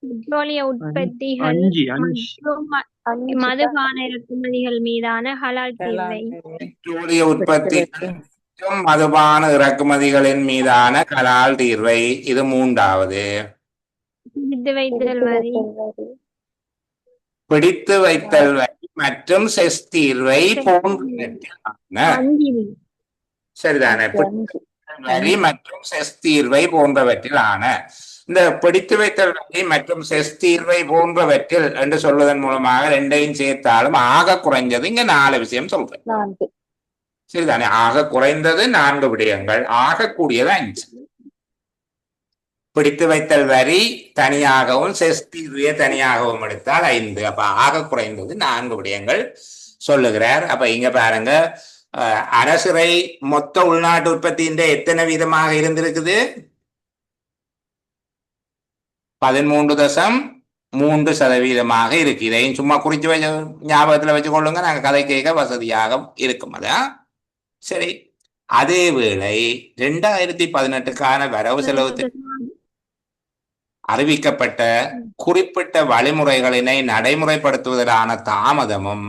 பெட்ரோலிய உற்பத்திகள் மற்றும் மதுபான இறக்குமதிகள் மீதான ஹலால் தீர்வை. பெட்ரோலிய உற்பத்தி மற்றும் மதுபான இறக்குமதிகளின் மீதான கலால் தீர்வை, இது 3வது. பிடித்து வைத்தல் வரி, பிடித்து வைத்தல் வரி மற்றும் செஸ் தீர்வை போன்றவற்றிலான சரிதானே வரி மற்றும் செஸ் தீர்வை போன்றவற்றிலான இந்த பிடித்து வைத்தல் வரி மற்றும் செஸ் தீர்வை போன்றவற்றில் என்று சொல்வதன் மூலமாக ரெண்டையும் சேர்த்தாலும் ஆக குறைஞ்சது இங்க 4 விஷயம் சொல்றேன். சரிதானே? ஆக குறைந்தது 4 விடயங்கள், ஆக கூடியது 5. பிடித்து வைத்தல் வரி தனியாகவும் செஸ் தீர்வையை தனியாகவும் எடுத்தால் 5. அப்ப ஆக குறைந்தது 4 விடயங்கள் சொல்லுகிறார். அப்ப இங்க பாருங்க, அரசுரை மொத்த உள்நாட்டு உற்பத்தியின் எத்தனை வீதமாக இருந்திருக்குது? 13.3% இருக்கு. இதையும் சும்மா குறிச்சு வச்சு ஞாபகத்துல வச்சு கொள்ளுங்க, நாங்க கதை கேட்க வசதியாக இருக்கும். அதான் சரி. அதே வேளை 2018க்கான வரவு செலவு அறிவிக்கப்பட்ட குறிப்பிட்ட வழிமுறைகளினை நடைமுறைப்படுத்துவதற்கான தாமதமும்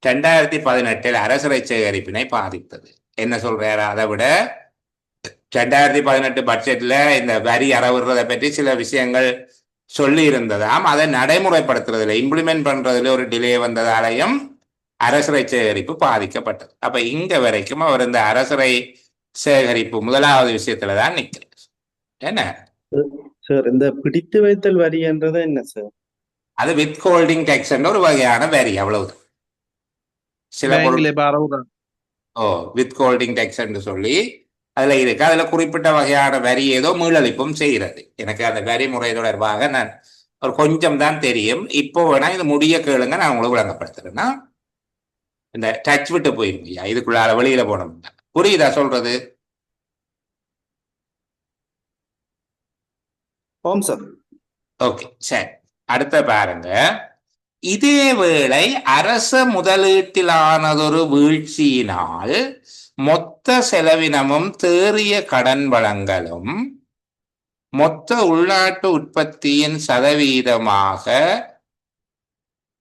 2018 அரசரை சேகரிப்பினை பாதித்தது. என்ன சொல்றாரு? அதை விட 2018 பட்ஜெட்ல இந்த வரி அறவிடுறதை பற்றி சில விஷயங்கள் சொல்லி இருந்ததாம். அதை நடைமுறைப்படுத்துறதுல இம்ப்ளிமெண்ட் பண்றதுல ஒரு டிலே வந்ததாலையும் அரசரை சேகரிப்பு பாதிக்கப்பட்டது. அப்ப இங்க வரைக்கும் அவர் இந்த அரசரை சேகரிப்பு முதலாவது விஷயத்துலதான் நிக்கிறார். என்ன சார் இந்த பிடித்து வைத்தல் வரி என்றது என்ன சார்? அது வித் ஹோல்டிங் டேக்ஸ் என்ற ஒரு வகையான வரி, அவ்வளவு. சில பொருள் வித் ஹோல்டிங் டேக்ஸ் என்று சொல்லி அதுல இருக்கு. அதுல குறிப்பிட்ட வகையான வரி ஏதோ மீளளிப்பும் செய்கிறது. எனக்கு அந்த வரி முறை தொடர்பாக நான் ஒரு கொஞ்சம் தான் தெரியும். இப்போ வேணா இது முடிய கேளுங்க, நான் உங்களுக்கு விளங்கப்படுத்துறேன்னா இந்த டச் விட்டு போயிருந்தியா இதுக்குள்ளால வெளியில போனோம்னா புரியுதா சொல்றது? ஓகே சரி, அடுத்த பாருங்க. இதேவேளை அரச முதலீட்டிலானதொரு வீழ்ச்சியினால் மொத்த செலவினமும் தேறிய கடன் வழங்கலும் மொத்த உள்நாட்டு உற்பத்தியின் சதவீதமாக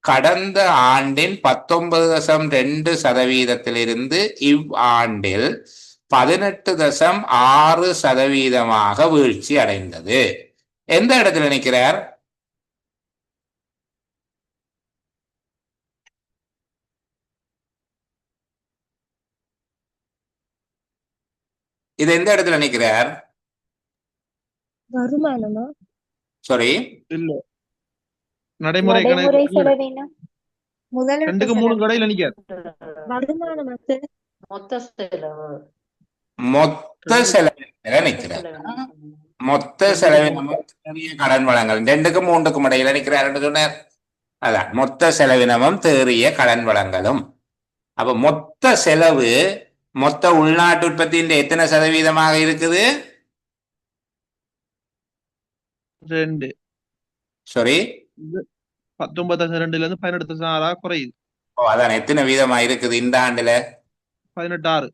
கடந்த ஆண்டின் 19.2% இவ்வாண்டில் 18.6% வீழ்ச்சி அடைந்தது. எந்த இடத்துல நிற்கிறார்? இது எந்த இடத்துல நிற்கிறார்? வருமானமா? சாரி, இல்ல நடைமுறை செலவினம் முதல் 2-3 கடையில நிக்கார். வருமானம் மொத்த செலவு. மொத்த செலவினத்துல நிற்கிறார். மொத்த செலவினமும் தேறிய கடன் வழங்கல் 2-3 இடையில நிற்கிறார் சொன்னார். அதான் மொத்த செலவினமும் தேறிய கடன் வழங்கலும். அப்ப மொத்த செலவு மொத்த உள்நாட்டு உற்பத்தியின் எத்தனை சதவீதமாக இருக்குது? 2. சாரி, 19.2 18.6 குறையுது. அதான் எத்தனை வீதமா இருக்குது இந்த ஆண்டுல? 18.6.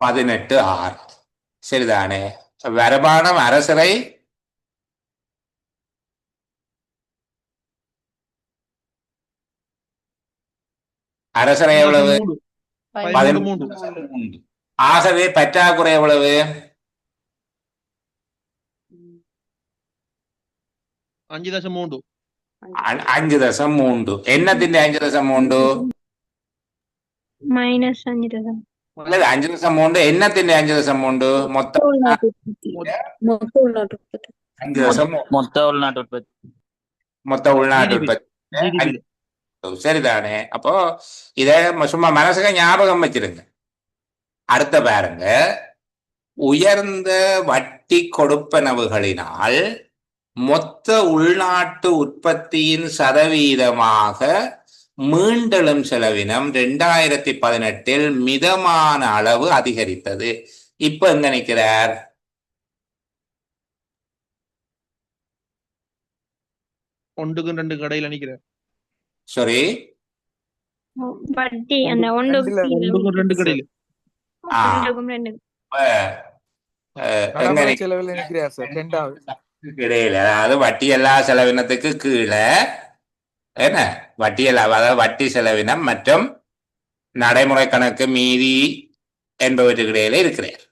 18.6. சரிதானே? வருமானம் அரசரை எவ்வளவு? 13. ஆகவே பற்றாக்குறை எவ்வளவு? 5.3. 5.3. என்னத்தின் 5.3? -5. 5.3 என்னத்தின் 5.3? மொத்த உள்நாட்டு உற்பத்தி. சரிதானே? அப்போ இத சும்மா மனசுக்கு ஞாபகம் வச்சிருங்க. அடுத்த பாருங்க, உயர்ந்த வட்டி கொடுப்பனவுகளினால் மொத்த உள்நாட்டு உற்பத்தியின் சதவீதமாக மீண்டெழும் செலவினம் 2018 மிதமான அளவு அதிகரித்தது. இப்ப எங்க நிற்கிறார்? ஒன்றுக்கு 2 கடையில நிக்கிறார். சாரி, வட்டி அந்த 2 கடையில செலவில் நிற்கிறார் சார். 2வது இடையில, அதாவது வட்டி எல்லா செலவினத்துக்கு கீழே என்ன வட்டி அதாவது வட்டி செலவினம் மற்றும் நடைமுறை கணக்கு மீதி என்பவற்றுக்கு இடையில இருக்கிறார்.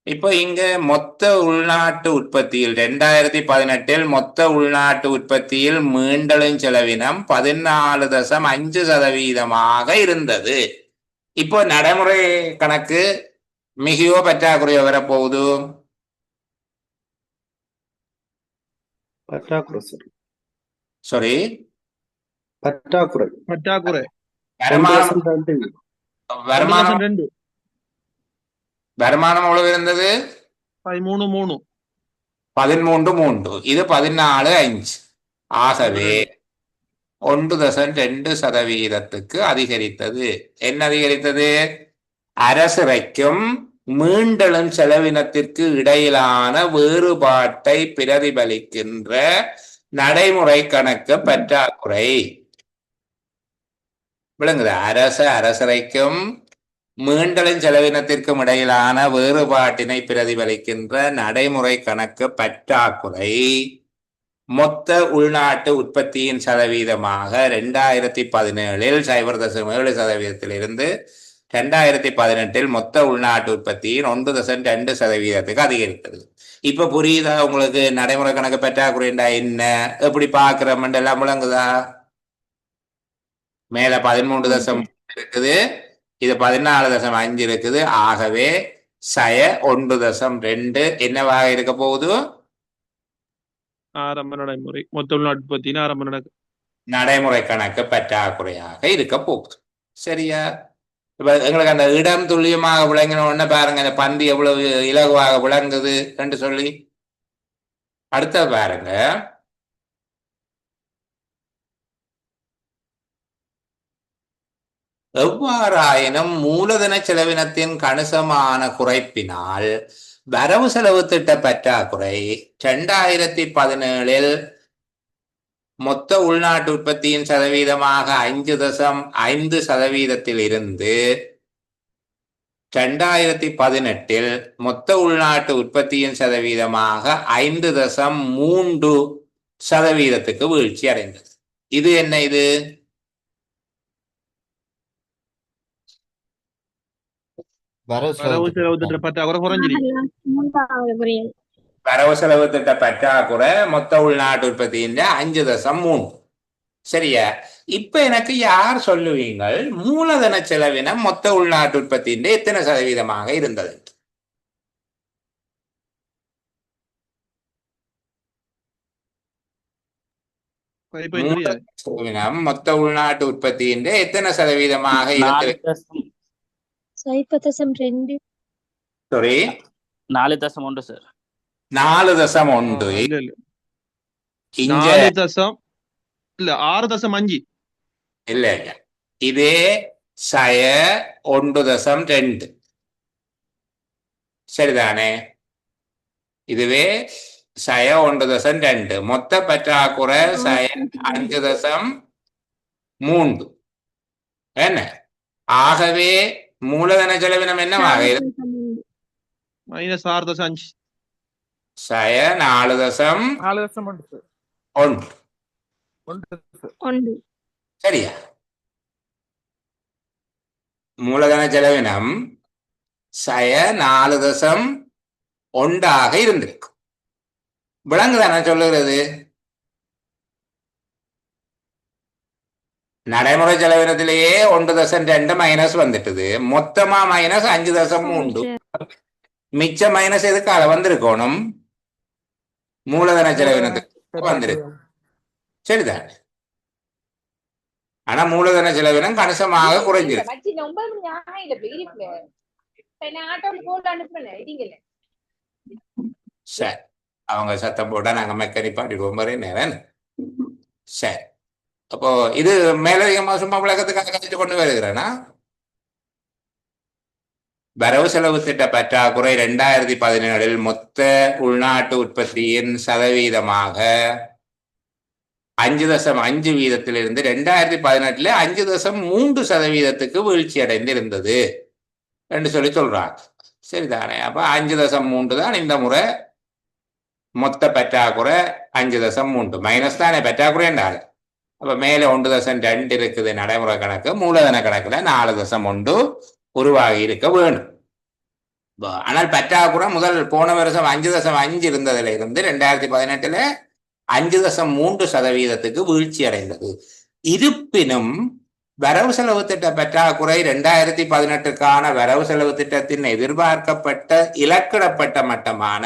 இப்போ இங்க மொத்த உள்நாட்டு உற்பத்தியில் 2018 மொத்த உள்நாட்டு உற்பத்தியில் மீண்டெழும் செலவினம் 14.5% இருந்தது. இப்போ நடைமுறை கணக்கு மிகையோ பற்றாக்குறையோ வரப்போகுது? சாரி, பற்றாக்குறை. வருமானம் எவ்வளவு இருந்தது? 13.3. இது 14.5. ஆகவே 1.2% அதிகரித்தது. என்ன அதிகரித்தது? அரசரைக்கும் மீண்டெழும் செலவினத்திற்கு இடையிலான வேறுபாட்டை பிரதிபலிக்கின்ற நடைமுறை கணக்கு பற்றாக்குறை. விளங்குது? அரசரைக்கும் மீண்டெழும் செலவினத்திற்கும் இடையிலான வேறுபாட்டினை பிரதிபலிக்கின்ற நடைமுறை கணக்கு பற்றாக்குறை மொத்த உள்நாட்டு உற்பத்தியின் சதவீதமாக 2017 0.7% 2018 மொத்த உள்நாட்டு உற்பத்தியின் 1.2% அதிகரித்தது. இப்ப புரியுதா உங்களுக்கு நடைமுறை கணக்கு பற்றாக்குறைண்டா என்ன, எப்படி பாக்குறோம்னு எல்லாம் விளங்குதா? மேல 13 இருக்குது, இது 14.5 இருக்குது. ஆகவே 1.2 என்னவாக இருக்க போகுது? ஆரம்ப நடைமுறை மொத்த உள்நாட்டு உற்பத்தியின் ஆரம்ப நடைமுறை கணக்கு பற்றாக்குறையாக இருக்க போகுது. சரியா? இப்ப எங்களுக்கு அந்த இடம் துல்லியமாக விளங்கின உடனே பாருங்க இந்த பந்தி எவ்வளவு இலகுவாக விளங்குது என்று சொல்லி. அடுத்தது பாருங்க, எவ்வாறாயினும் மூலதன செலவினத்தின் கணிசமான குறைப்பினால் வரவு செலவு திட்ட பற்றாக்குறை 2017 மொத்த உள்நாட்டு உற்பத்தியின் சதவீதமாக 5.5% இருந்து 2018 மொத்த உள்நாட்டு உற்பத்தியின் சதவீதமாக 5.3% வீழ்ச்சி அடைந்தது. இது என்ன? இது வரவு வரவு செலவு திட்ட பற்றாக்குறை குறைஞ்சிருக்கு. வரவு செலவு திட்ட பற்றாக்குறை மொத்த உள்நாட்டு உற்பத்தியின் 5.3. சரியா? இப்ப எனக்கு யார் சொல்லுவீங்கள் மூலதன செலவினம் மொத்த உள்நாட்டு உற்பத்தியின் எத்தனை சதவீதமாக இருந்தது? செலவினம் மொத்த உள்நாட்டு உற்பத்தியின் எத்தனை சதவீதமாக இருந்தது? 4.2. Sorry, 4.1 sir. 4.1. இங்க 6.5 இல்ல, இதே 1.2. சரிதானே? இதுவே 1.2. மொத்த பற்றாக்குறை 5.3. என்ன? ஆகவே மூலதன செலவினம் என்னவாக -6.5. 4.1. சரியா? மூலதன செலவினம் 4.1 இருந்திருக்கு. விளங்குதானே சொல்லுகிறது? நடைமுறை செலவினத்திலேயே 1.2 மைனஸ் வந்துட்டுது. மொத்தமா -5.3. மிச்ச மைனஸ் எதுக்காக வந்திருக்கணும்? மூலதன செலவினத்துக்கு வந்திருக்கு. சரிதான். ஆனா மூலதன செலவினம் கணிசமாக குறைஞ்சிருக்கு. சரி, அவங்க சத்தம் போட்டா நாங்க மெக்கானிக் பாட்டிடுவோம் மாதிரி நேரம். சரி, அப்போ இது மேலதிகமா சும்மா விளக்கத்துக்காக கழிச்சு கொண்டு வருகிறேன்னா, வரவு செலவு திட்ட பற்றாக்குறை 2017 மொத்த உள்நாட்டு உற்பத்தியின் சதவீதமாக 5.5 வீதத்திலிருந்து 2018 5.3% வீழ்ச்சி அடைந்திருந்தது என்று சொல்லி சொல்றாங்க. சரிதானே? அப்ப 5.3 தான் இந்த முறை மொத்த பற்றாக்குறை. 5.3 மைனஸ் தானே பற்றாக்குறை என்றால். அப்ப மேல 1.2 இருக்குது நடைமுறை கணக்கு. மூலதன கணக்குல 4.1 உருவாகி இருக்க வேணும். ஆனால் பற்றாக்குறை முதல் போன வருஷம் 5.5 இருந்ததுல இருந்து 2018 5.3% வீழ்ச்சி அடைந்தது. இருப்பினும் வரவு செலவு திட்ட பற்றாக்குறை 2018க்கான வரவு செலவு திட்டத்தின் எதிர்பார்க்கப்பட்ட இலக்கிடப்பட்ட மட்டமான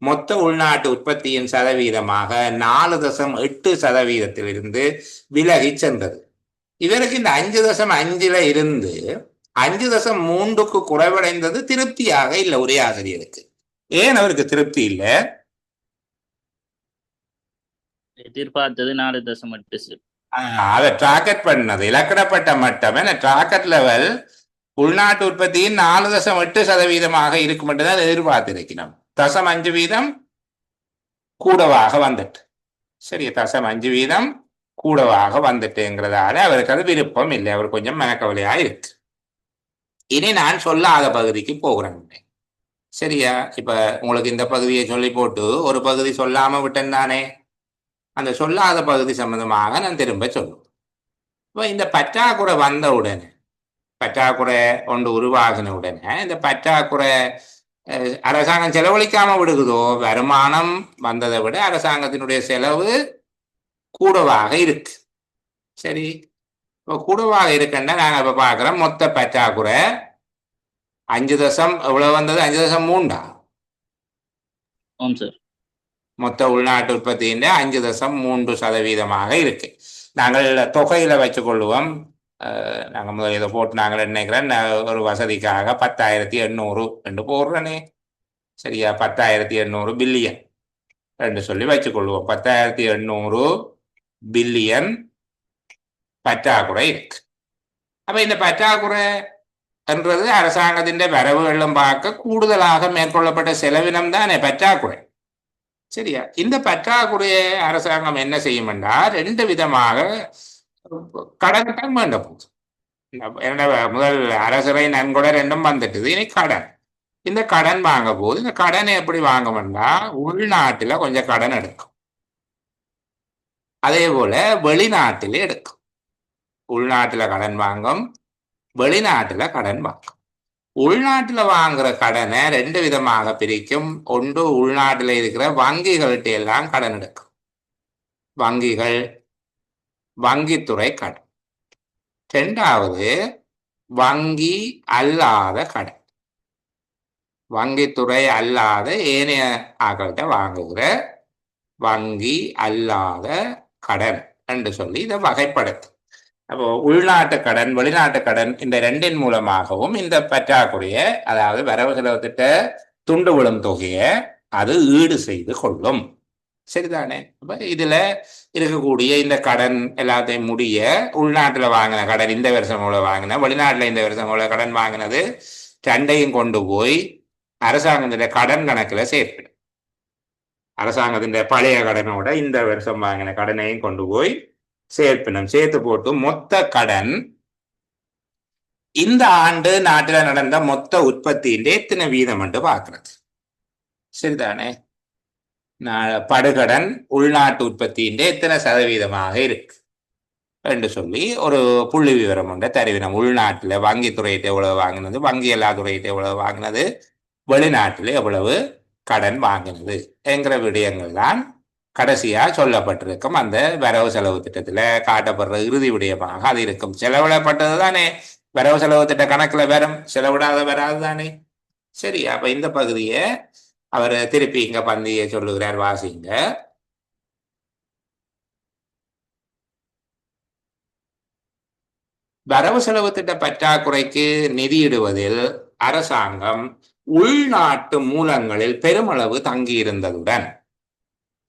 மொத்த உள்நாட்டு உற்பத்தியின் சதவீதமாக 4.8% விலகி சென்றது. இவருக்கு இந்த 5.5 இருந்து 5.3க்கு குறைவடைந்தது திருப்தியாக இல்லை ஒரே ஆசிரியருக்கு. ஏன் அவருக்கு திருப்தி இல்லை? எதிர்பார்த்தது 4.8. அதை டார்கெட் பண்ணது இலக்கிடப்பட்ட மட்டம் டார்கெட் லெவல் உள்நாட்டு உற்பத்தியின் 4.8% இருக்கும் என்றுதான் எதிர்பார்த்திருக்கிறோம். 0.5% கூடவாக வந்துட்டு. சரி, 0.5% கூடவாக வந்துட்டுங்கிறதால அவருக்கு அது விருப்பம் இல்லை. அவர் கொஞ்சம் மனக்கவலையா இருக்கு. இனி நான் சொல்லாத பகுதிக்கு போகிறேன். சரியா? இப்ப உங்களுக்கு இந்த பகுதியை சொல்லி போட்டு ஒரு பகுதி சொல்லாம விட்டேன் தானே. அந்த சொல்லாத பகுதி சம்பந்தமாக நான் திரும்ப சொல்லுவேன். இப்போ இந்த பற்றாக்குறை வந்த உடனே பற்றாக்குறை ஒன்று உருவாகின உடனே இந்த பற்றாக்குறை அரசாங்கம் செலவழிக்காம விடுகுதோ, வருமானம் வந்ததை விட அரசாங்கத்தினுடைய செலவு கூடவாக இருக்கு. சரி, இப்போ கூடவாக இருக்குன்னா நாங்கள் இப்போ பார்க்குறோம் மொத்த பற்றாக்குறை 5 எவ்வளவு வந்தது? 5.3. ஆமாம் சார். மொத்த உள்நாட்டு உற்பத்தியின் 5.3% இருக்கு. நாங்கள் தொகையில வச்சுக்கொள்வோம். நாங்கள் முதல் இதை போட்டு நாங்கள் நினைக்கிறேன் ஒரு வசதிக்காக 10,800 என்று போடுறனே. சரியா? 10,800 பில்லியன் என்று சொல்லி வச்சுக்கொள்வோம். 10,800 பில்லியன் பற்றாக்குறை இருக்கு. அப்ப இந்த பற்றாக்குறை என்றது அரசாங்கத்தின் வரவுகளும் பார்க்க கூடுதலாக மேற்கொள்ளப்பட்ட செலவினம் தானே பற்றாக்குறை. சரியா? இந்த பற்றாக்குறையை அரசாங்கம் என்ன செய்யும் என்றால் 2 விதமாக கடன் தான் வேண்ட போகுது. முதல் அரசரை நன்கொடை 2 வந்துட்டுது. இனி கடன். இந்த கடன் வாங்க போது இந்த கடனை எப்படி வாங்கும்னா உள்நாட்டில் கொஞ்சம் கடன் எடுக்கும், அதே போல வெளிநாட்டிலே எடுக்கும். உள்நாட்டில் கடன் வாங்கும், வெளிநாட்டில் கடன் வாங்கும். உள்நாட்டில் வாங்குற கடனை 2 விதமாக பிரிக்கும். ஒன்று உள்நாட்டில் இருக்கிற வங்கிகள்கிட்ட எல்லாம் கடன் எடுக்கும், வங்கிகள், வங்கித்துறை கடன். 2வது வங்கி அல்லாத கடன், வங்கித்துறை அல்லாத ஏனைய ஆக்கள்கிட்ட வாங்குகிற வங்கி அல்லாத கடன் என்று சொல்லி இதை வகைப்படுத்தும். அப்போ உள்நாட்டு கடன், வெளிநாட்டு கடன், இந்த 2 மூலமாகவும் இந்த பற்றாக்குறைய, அதாவது வரவு செலவு திட்ட துண்டு விழும் தொகையை அது ஈடு செய்து கொள்ளும். சரிதானே? அப்ப இதுல இருக்கக்கூடிய இந்த கடன் எல்லாத்தையும் முடிய உள்நாட்டுல வாங்கின கடன் இந்த வருஷம் எவ்வளவு வாங்கின, வெளிநாட்டுல இந்த வருஷம் எவ்வளவு கடன் வாங்கினது 2ஐயும் கொண்டு போய் அரசாங்கத்தின் கடன் கணக்குல சேர்ப்பிடும். அரசாங்கத்தின் பழைய கடனோட இந்த வருஷம் வாங்கின கடனையும் கொண்டு போய் சேர்ப்பினம். சேர்த்து போட்டு மொத்த கடன் இந்த ஆண்டு நாட்டில் நடந்த மொத்த உற்பத்தியின் எத்தனை வீதம் என்று பார்க்கிறது. சரிதானே? படுகடன் உள்நாட்டு உற்பத்தியின் எத்தனை சதவீதமாக இருக்கு என்று சொல்லி ஒரு புள்ளி விவரம் ஒன்றை தருவினம். உள்நாட்டில் வங்கித்துறையிட்ட எவ்வளவு வாங்கினது, வங்கி எல்லா துறையிட்ட எவ்வளவு வாங்கினது, வெளிநாட்டில் எவ்வளவு கடன் வாங்கினது என்கிற விடயங்கள் தான் கடைசியா சொல்லப்பட்டிருக்கும். அந்த வரவு செலவு திட்டத்துல காட்டப்படுற இறுதி விடயமாக அது இருக்கும். செலவிடப்பட்டது தானே வரவு செலவு திட்ட கணக்குல வரும், செலவிடாத வராது தானே. சரி, அப்ப இந்த பகுதியை அவர் திருப்பி இங்க பந்தியை சொல்லுகிறார், வாசிங்க. வரவு செலவு திட்ட பற்றாக்குறைக்கு நிதியிடுவதில் அரசாங்கம் உள்நாட்டு மூலங்களில் பெருமளவு தங்கியிருந்ததுடன்,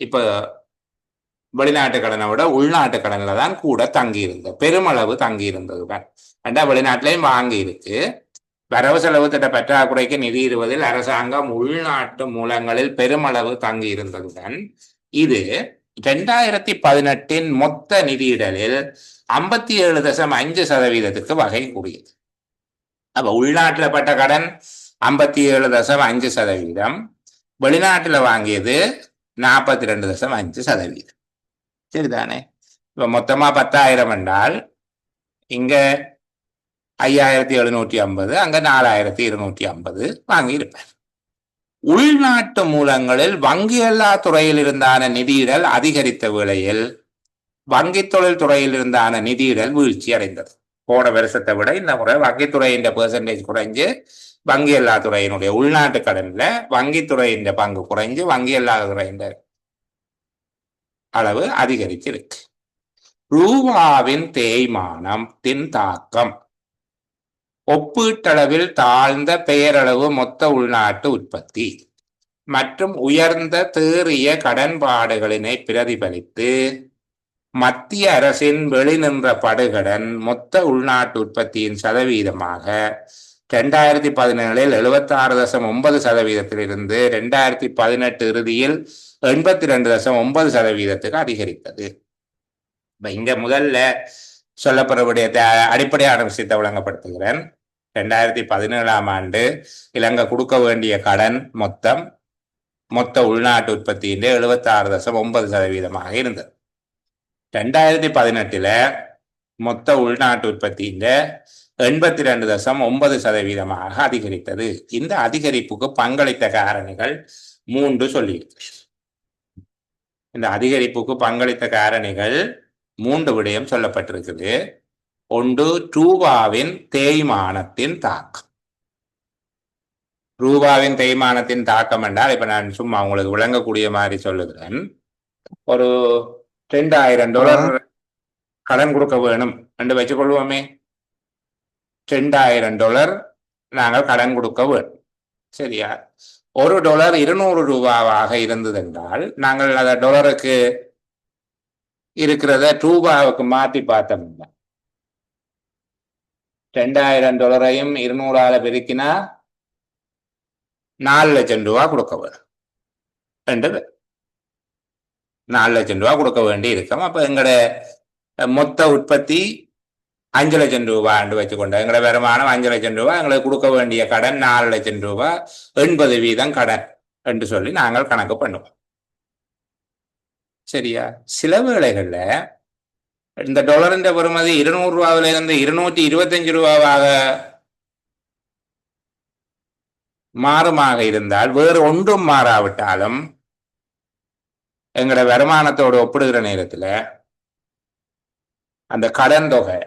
இப்ப வெளிநாட்டு கடனை விட உள்நாட்டு கடன்ல தான் கூட தங்கியிருந்த, பெருமளவு தங்கியிருந்ததுடன், வெளிநாட்டிலையும் வாங்கி இருக்கு. வரவு செலவு திட்ட பற்றாக்குறைக்கு நிதியிடுவதில் அரசாங்கம் உள்நாட்டு மூலங்களில் பெருமளவு தங்கியிருந்ததுடன் இது 2018 மொத்த நிதியிடலில் 57.5% வகை கூடியது. அப்ப உள்நாட்டுல பட்ட கடன் 57.5%, வெளிநாட்டுல வாங்கியது 42.5%. சரிதானே? இப்ப மொத்தமா 10,000 என்றால் இங்க 5,750, அங்க 4,250 வாங்கி இருப்பார். உள்நாட்டு மூலங்களில் வங்கி அல்லா துறையில் இருந்தான நிதியிடல் அதிகரித்த வேளையில் வங்கி தொழில் துறையில் இருந்தான நிதியிடல் வீழ்ச்சி அடைந்தது. போன வருஷத்தை விட இந்த முறை வங்கித்துறையின் பெர்சன்டேஜ் குறைஞ்சு வங்கி அல்லா துறையினுடைய உள்நாட்டு கடன்ல வங்கித்துறையின் பங்கு குறைஞ்சு வங்கி அல்லா துறையின் அளவு அதிகரிச்சிருக்கு. ரூபாவின் தேய்மானத்தின் தாக்கம் ஒப்பீட்டளவில் தாழ்ந்த பெயரளவு மொத்த உள்நாட்டு உற்பத்தி மற்றும் உயர்ந்த தேறிய கடன்பாடுகளினை பிரதிபலித்து மத்திய அரசின் வெளிநின்ற படுகடன் மொத்த உள்நாட்டு உற்பத்தியின் சதவீதமாக 2017 76.9% 2018 இறுதியில் 82.9% அதிகரித்தது. இங்க முதல்ல சொல்லப்படக்கூடிய அடிப்படையான விஷயத்தை விளங்கப்படுத்துகிறேன். 2017 ஆண்டு இலங்கை கொடுக்க வேண்டிய கடன் மொத்த உள்நாட்டு உற்பத்தியின் 76.9% இருந்தது. 2018 மொத்த உள்நாட்டு உற்பத்தியின் 82.9% அதிகரித்தது. இந்த அதிகரிப்புக்கு பங்களித்த காரணிகள் 3 சொல்லியிருக்கு. இந்த அதிகரிப்புக்கு பங்களித்த காரணிகள் 3 விடயம் சொல்லப்பட்டிருக்குது. ஒன்று, ரூபாவின் தேய்மானத்தின் தாக்கம். ரூபாவின் தேய்மானத்தின் தாக்கம் என்றால், இப்ப நான் சும்மா உங்களுக்கு விளங்கக்கூடிய மாதிரி சொல்லுகிறேன். ஒரு $2000 கடன் கொடுக்க வேணும் என்று வச்சுக்கொள்வோமே. $2000 நாங்கள் கடன் கொடுக்க வேணும், சரியா? $1 200 இருந்தது என்றால் நாங்கள் அதை டாலருக்கு இருக்கிறத ரூபாவுக்கு மாற்றி பார்த்தோம்னா $2000 200 பெருக்கினா $4 லட்சம் கொடுக்க வேணும். 4 லட்சம் கொடுக்க வேண்டி இருக்கும். அப்ப எங்களோட மொத்த உற்பத்தி $5 லட்சம் வச்சுக்கொண்டோம். எங்களோட வருமானம் $5 லட்சம், எங்களுக்கு கொடுக்க வேண்டிய கடன் $4 லட்சம், 80% கடன் என்று சொல்லி நாங்கள் கணக்கு பண்ணுவோம், சரியா? சில வேளைகள்ல இந்த டாலரின் பெறுமதி $200 $225 மாறுமாக இருந்தால், வேறு ஒன்றும் மாறாவிட்டாலும் எங்களோட வருமானத்தோடு ஒப்பிடுகிற நேரத்துல அந்த கடன் தொகை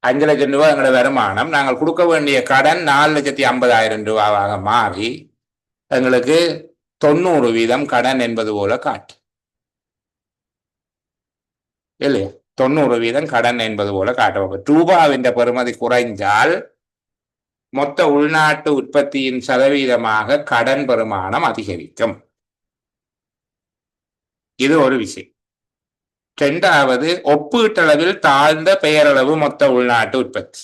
$5 லட்சம் எங்களோட வருமானம், நாங்கள் கொடுக்க வேண்டிய கடன் $4,50,000 மாறி எங்களுக்கு 90% கடன் என்பது போல காட்டு இல்லையா? 90% கடன் என்பது போல காட்டும். ரூபாவின் பெறுமதி குறைஞ்சால் மொத்த உள்நாட்டு உற்பத்தியின் சதவீதமாக கடன் பெறுமானம் அதிகரிக்கும். இது ஒரு விஷயம். இரண்டாவது, ஒப்பீட்டளவில் தாழ்ந்த பெயரளவு மொத்த உள்நாட்டு உற்பத்தி.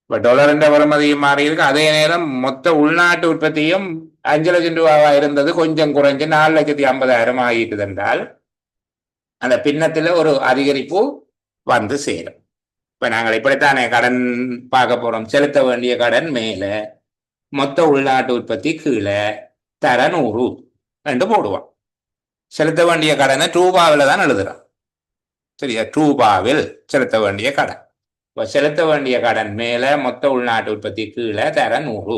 இப்ப டாலரின் பெறுமதியும் மாறி இருக்கு, அதே நேரம் மொத்த உள்நாட்டு உற்பத்தியும் $5 லட்சம் இருந்தது, கொஞ்சம் குறைஞ்சு $4,50,000 ஆகிட்டு என்றால் அந்த பின்னத்துல ஒரு அதிகரிப்பு வந்து சேரும். இப்ப நாங்கள் இப்படித்தானே கடன் பார்க்க போறோம். செலுத்த வேண்டிய கடன் மேல, மொத்த உள்நாட்டு உற்பத்தி கீழே, தர 100 என்று போடுவோம். செலுத்த வேண்டிய கடனை ரூபாவில் தான் எழுதுறோம், சரியா? ரூபாவில் செலுத்த வேண்டிய கடன். இப்ப செலுத்த வேண்டிய கடன் மேல, மொத்த உள்நாட்டு உற்பத்தி கீழே, தர 100.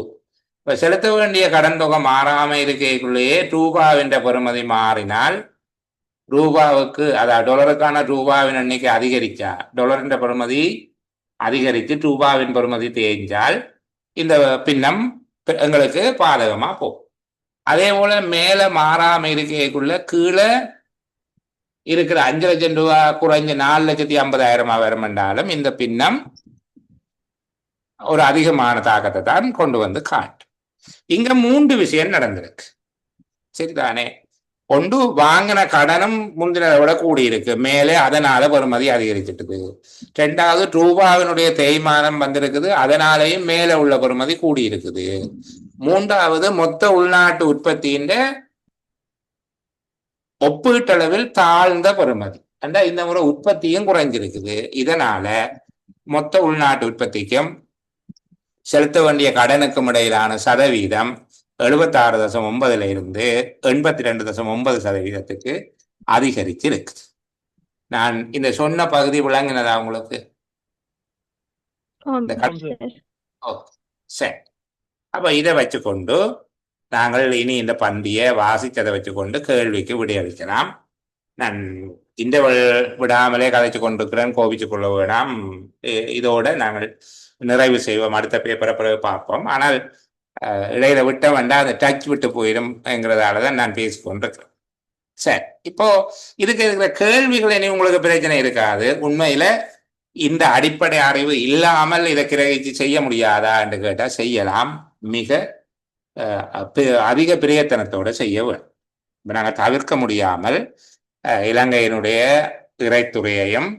இப்ப செலுத்த வேண்டிய கடன் தொகை மாறாம இருக்கைக்குள்ளேயே ரூபாவின் பெறுமதி மாறினால், ரூபாவுக்கு, அதாவது டாலருக்கான ரூபாவின் எண்ணிக்கை அதிகரிச்சா, டாலரின் பெறுமதி அதிகரித்து ரூபாவின் பெறுமதி தேய்ஞ்சால் இந்த பின்னம் எங்களுக்கு பாதகமா போகும். அதே போல மேல மாறாம இருக்கைக்குள்ள கீழே இருக்கிற $5 லட்சம் குறைஞ்ச $4,50,000 வரும் என்றாலும் இந்த பின்னம் ஒரு அதிகமான தாக்கத்தை தான் கொண்டு வந்து காட்டு. இங்க 3 விஷயம் நடந்திருக்கு, சரிதானே? ஒன்று, வாங்கின கடனும் முந்தினதை விட கூடி இருக்கு மேலே, அதனால பெறுமதி அதிகரிச்சிட்டுது. ரெண்டாவது, ரூபாவினுடைய தேய்மானம் வந்திருக்குது, அதனாலேயும் மேலே உள்ள பெறுமதி கூடி இருக்குது. மூன்றாவது, மொத்த உள்நாட்டு உற்பத்தியின் ஒப்பீட்டளவில் தாழ்ந்த பெறுமதி, இந்த முறை உற்பத்தியும் குறைஞ்சிருக்குது. இதனால மொத்த உள்நாட்டு உற்பத்திக்கும் செலுத்த வேண்டிய கடனுக்கும் இடையிலான சதவீதம் 76.9 இருந்து 82.9% அதிகரிச்சு இருக்குது. நான் இந்த சொன்ன பகுதி விளங்கினதா உங்களுக்கு? சரி. அப்ப இதை வச்சுக்கொண்டு நாங்கள் இனி இந்த பந்தியை வாசிச்சதை வச்சுக்கொண்டு கேள்விக்கு விடையளிக்கலாம். நான் இந்த விடாமலே கதைச்சு கொண்டிருக்கிறேன், கோபிச்சு கொள்ள வேண்டாம். இதோட நாங்கள் நிறைவு செய்வோம். அடுத்த பேப்பரை பிறகு பார்ப்போம். ஆனால் இடையில விட்ட வேண்டாம், அந்த டச் விட்டு போயிடும்ங்கிறதால தான் நான் பேசிக்கொண்டிருக்கிறேன். சரி, இப்போ இதுக்கு இருக்கிற கேள்விகள் இனி உங்களுக்கு பிரச்சனை இருக்காது. உண்மையில இந்த அடிப்படை அறிவு இல்லாமல் இதை கிரகிச்சு செய்ய முடியாதா என்று கேட்டால் செய்யலாம். மிக அதிக பிரியத்தனத்தோட செய்ய வேண்டும். இப்போ நாங்கள் தவிர்க்க முடியாமல் இலங்கையினுடைய இறைத்துறையையும்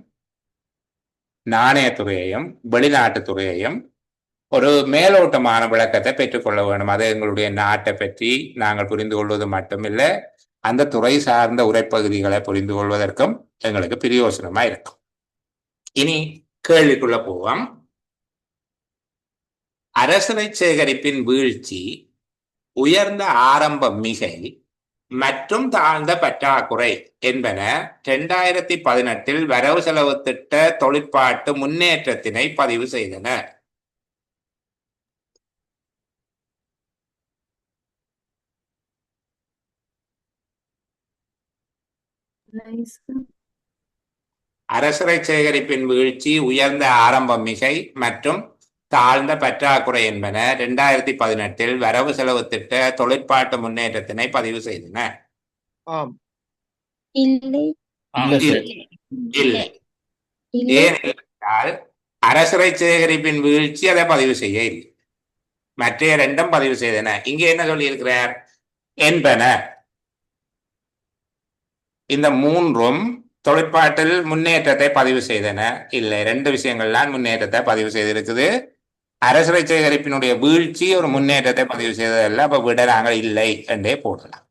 நாணயத்துறையையும் வெளிநாட்டுத்துறையையும் ஒரு மேலோட்டமான விளக்கத்தை பெற்றுக்கொள்ள வேண்டும். அது எங்களுடைய நாட்டை பற்றி நாங்கள் புரிந்து கொள்வது மட்டுமில்லை, அந்த துறை சார்ந்த உரைப்பகுதிகளை புரிந்து கொள்வதற்கும் எங்களுக்கு பிரயோசனமா இருக்கும். இனி கேள்விக்குள்ள போவோம். அரசரை சேகரிப்பின் வீழ்ச்சி, உயர்ந்த ஆரம்ப மிகை, மற்றும் தாழ்ந்த பற்றாக்குறை என்பன 2018 வரவு செலவு திட்ட தொழிற்பாட்டு முன்னேற்றத்தினை பதிவு செய்தன. அரசரை சேகரிப்பின் வீழ்ச்சி, உயர்ந்த ஆரம்ப மிகை மற்றும் தாழ்ந்த பற்றாக்குறை என்பன 2018 வரவு செலவு திட்ட தொழிற்பாட்டு முன்னேற்றத்தினை பதிவு செய்தன. ஆம். இல்லை. ஆம் சார். இல்லை. இல்லை. ஏனென்றால் அரசரை சேகரிப்பின் வீழ்ச்சி அதை பதிவு செய்ய இல்லை. மற்ற இரண்டும் பதிவு செய்தன. இங்கே என்ன சொல்லியிருக்கிறார்? என்பன. இந்த மூன்றும் தொழிற்பாட்டில் முன்னேற்றத்தை பதிவு செய்தன. இல்லை, ரெண்டு விஷயங்கள்லாம் முன்னேற்றத்தை பதிவு செய்திருக்குது. அரசரை சேகரிப்பினுடைய வீழ்ச்சி ஒரு முன்னேற்றத்தை பதிவு செய்ததல்ல. அப்ப விட நாங்கள் இல்லை என்றே போடலாம்.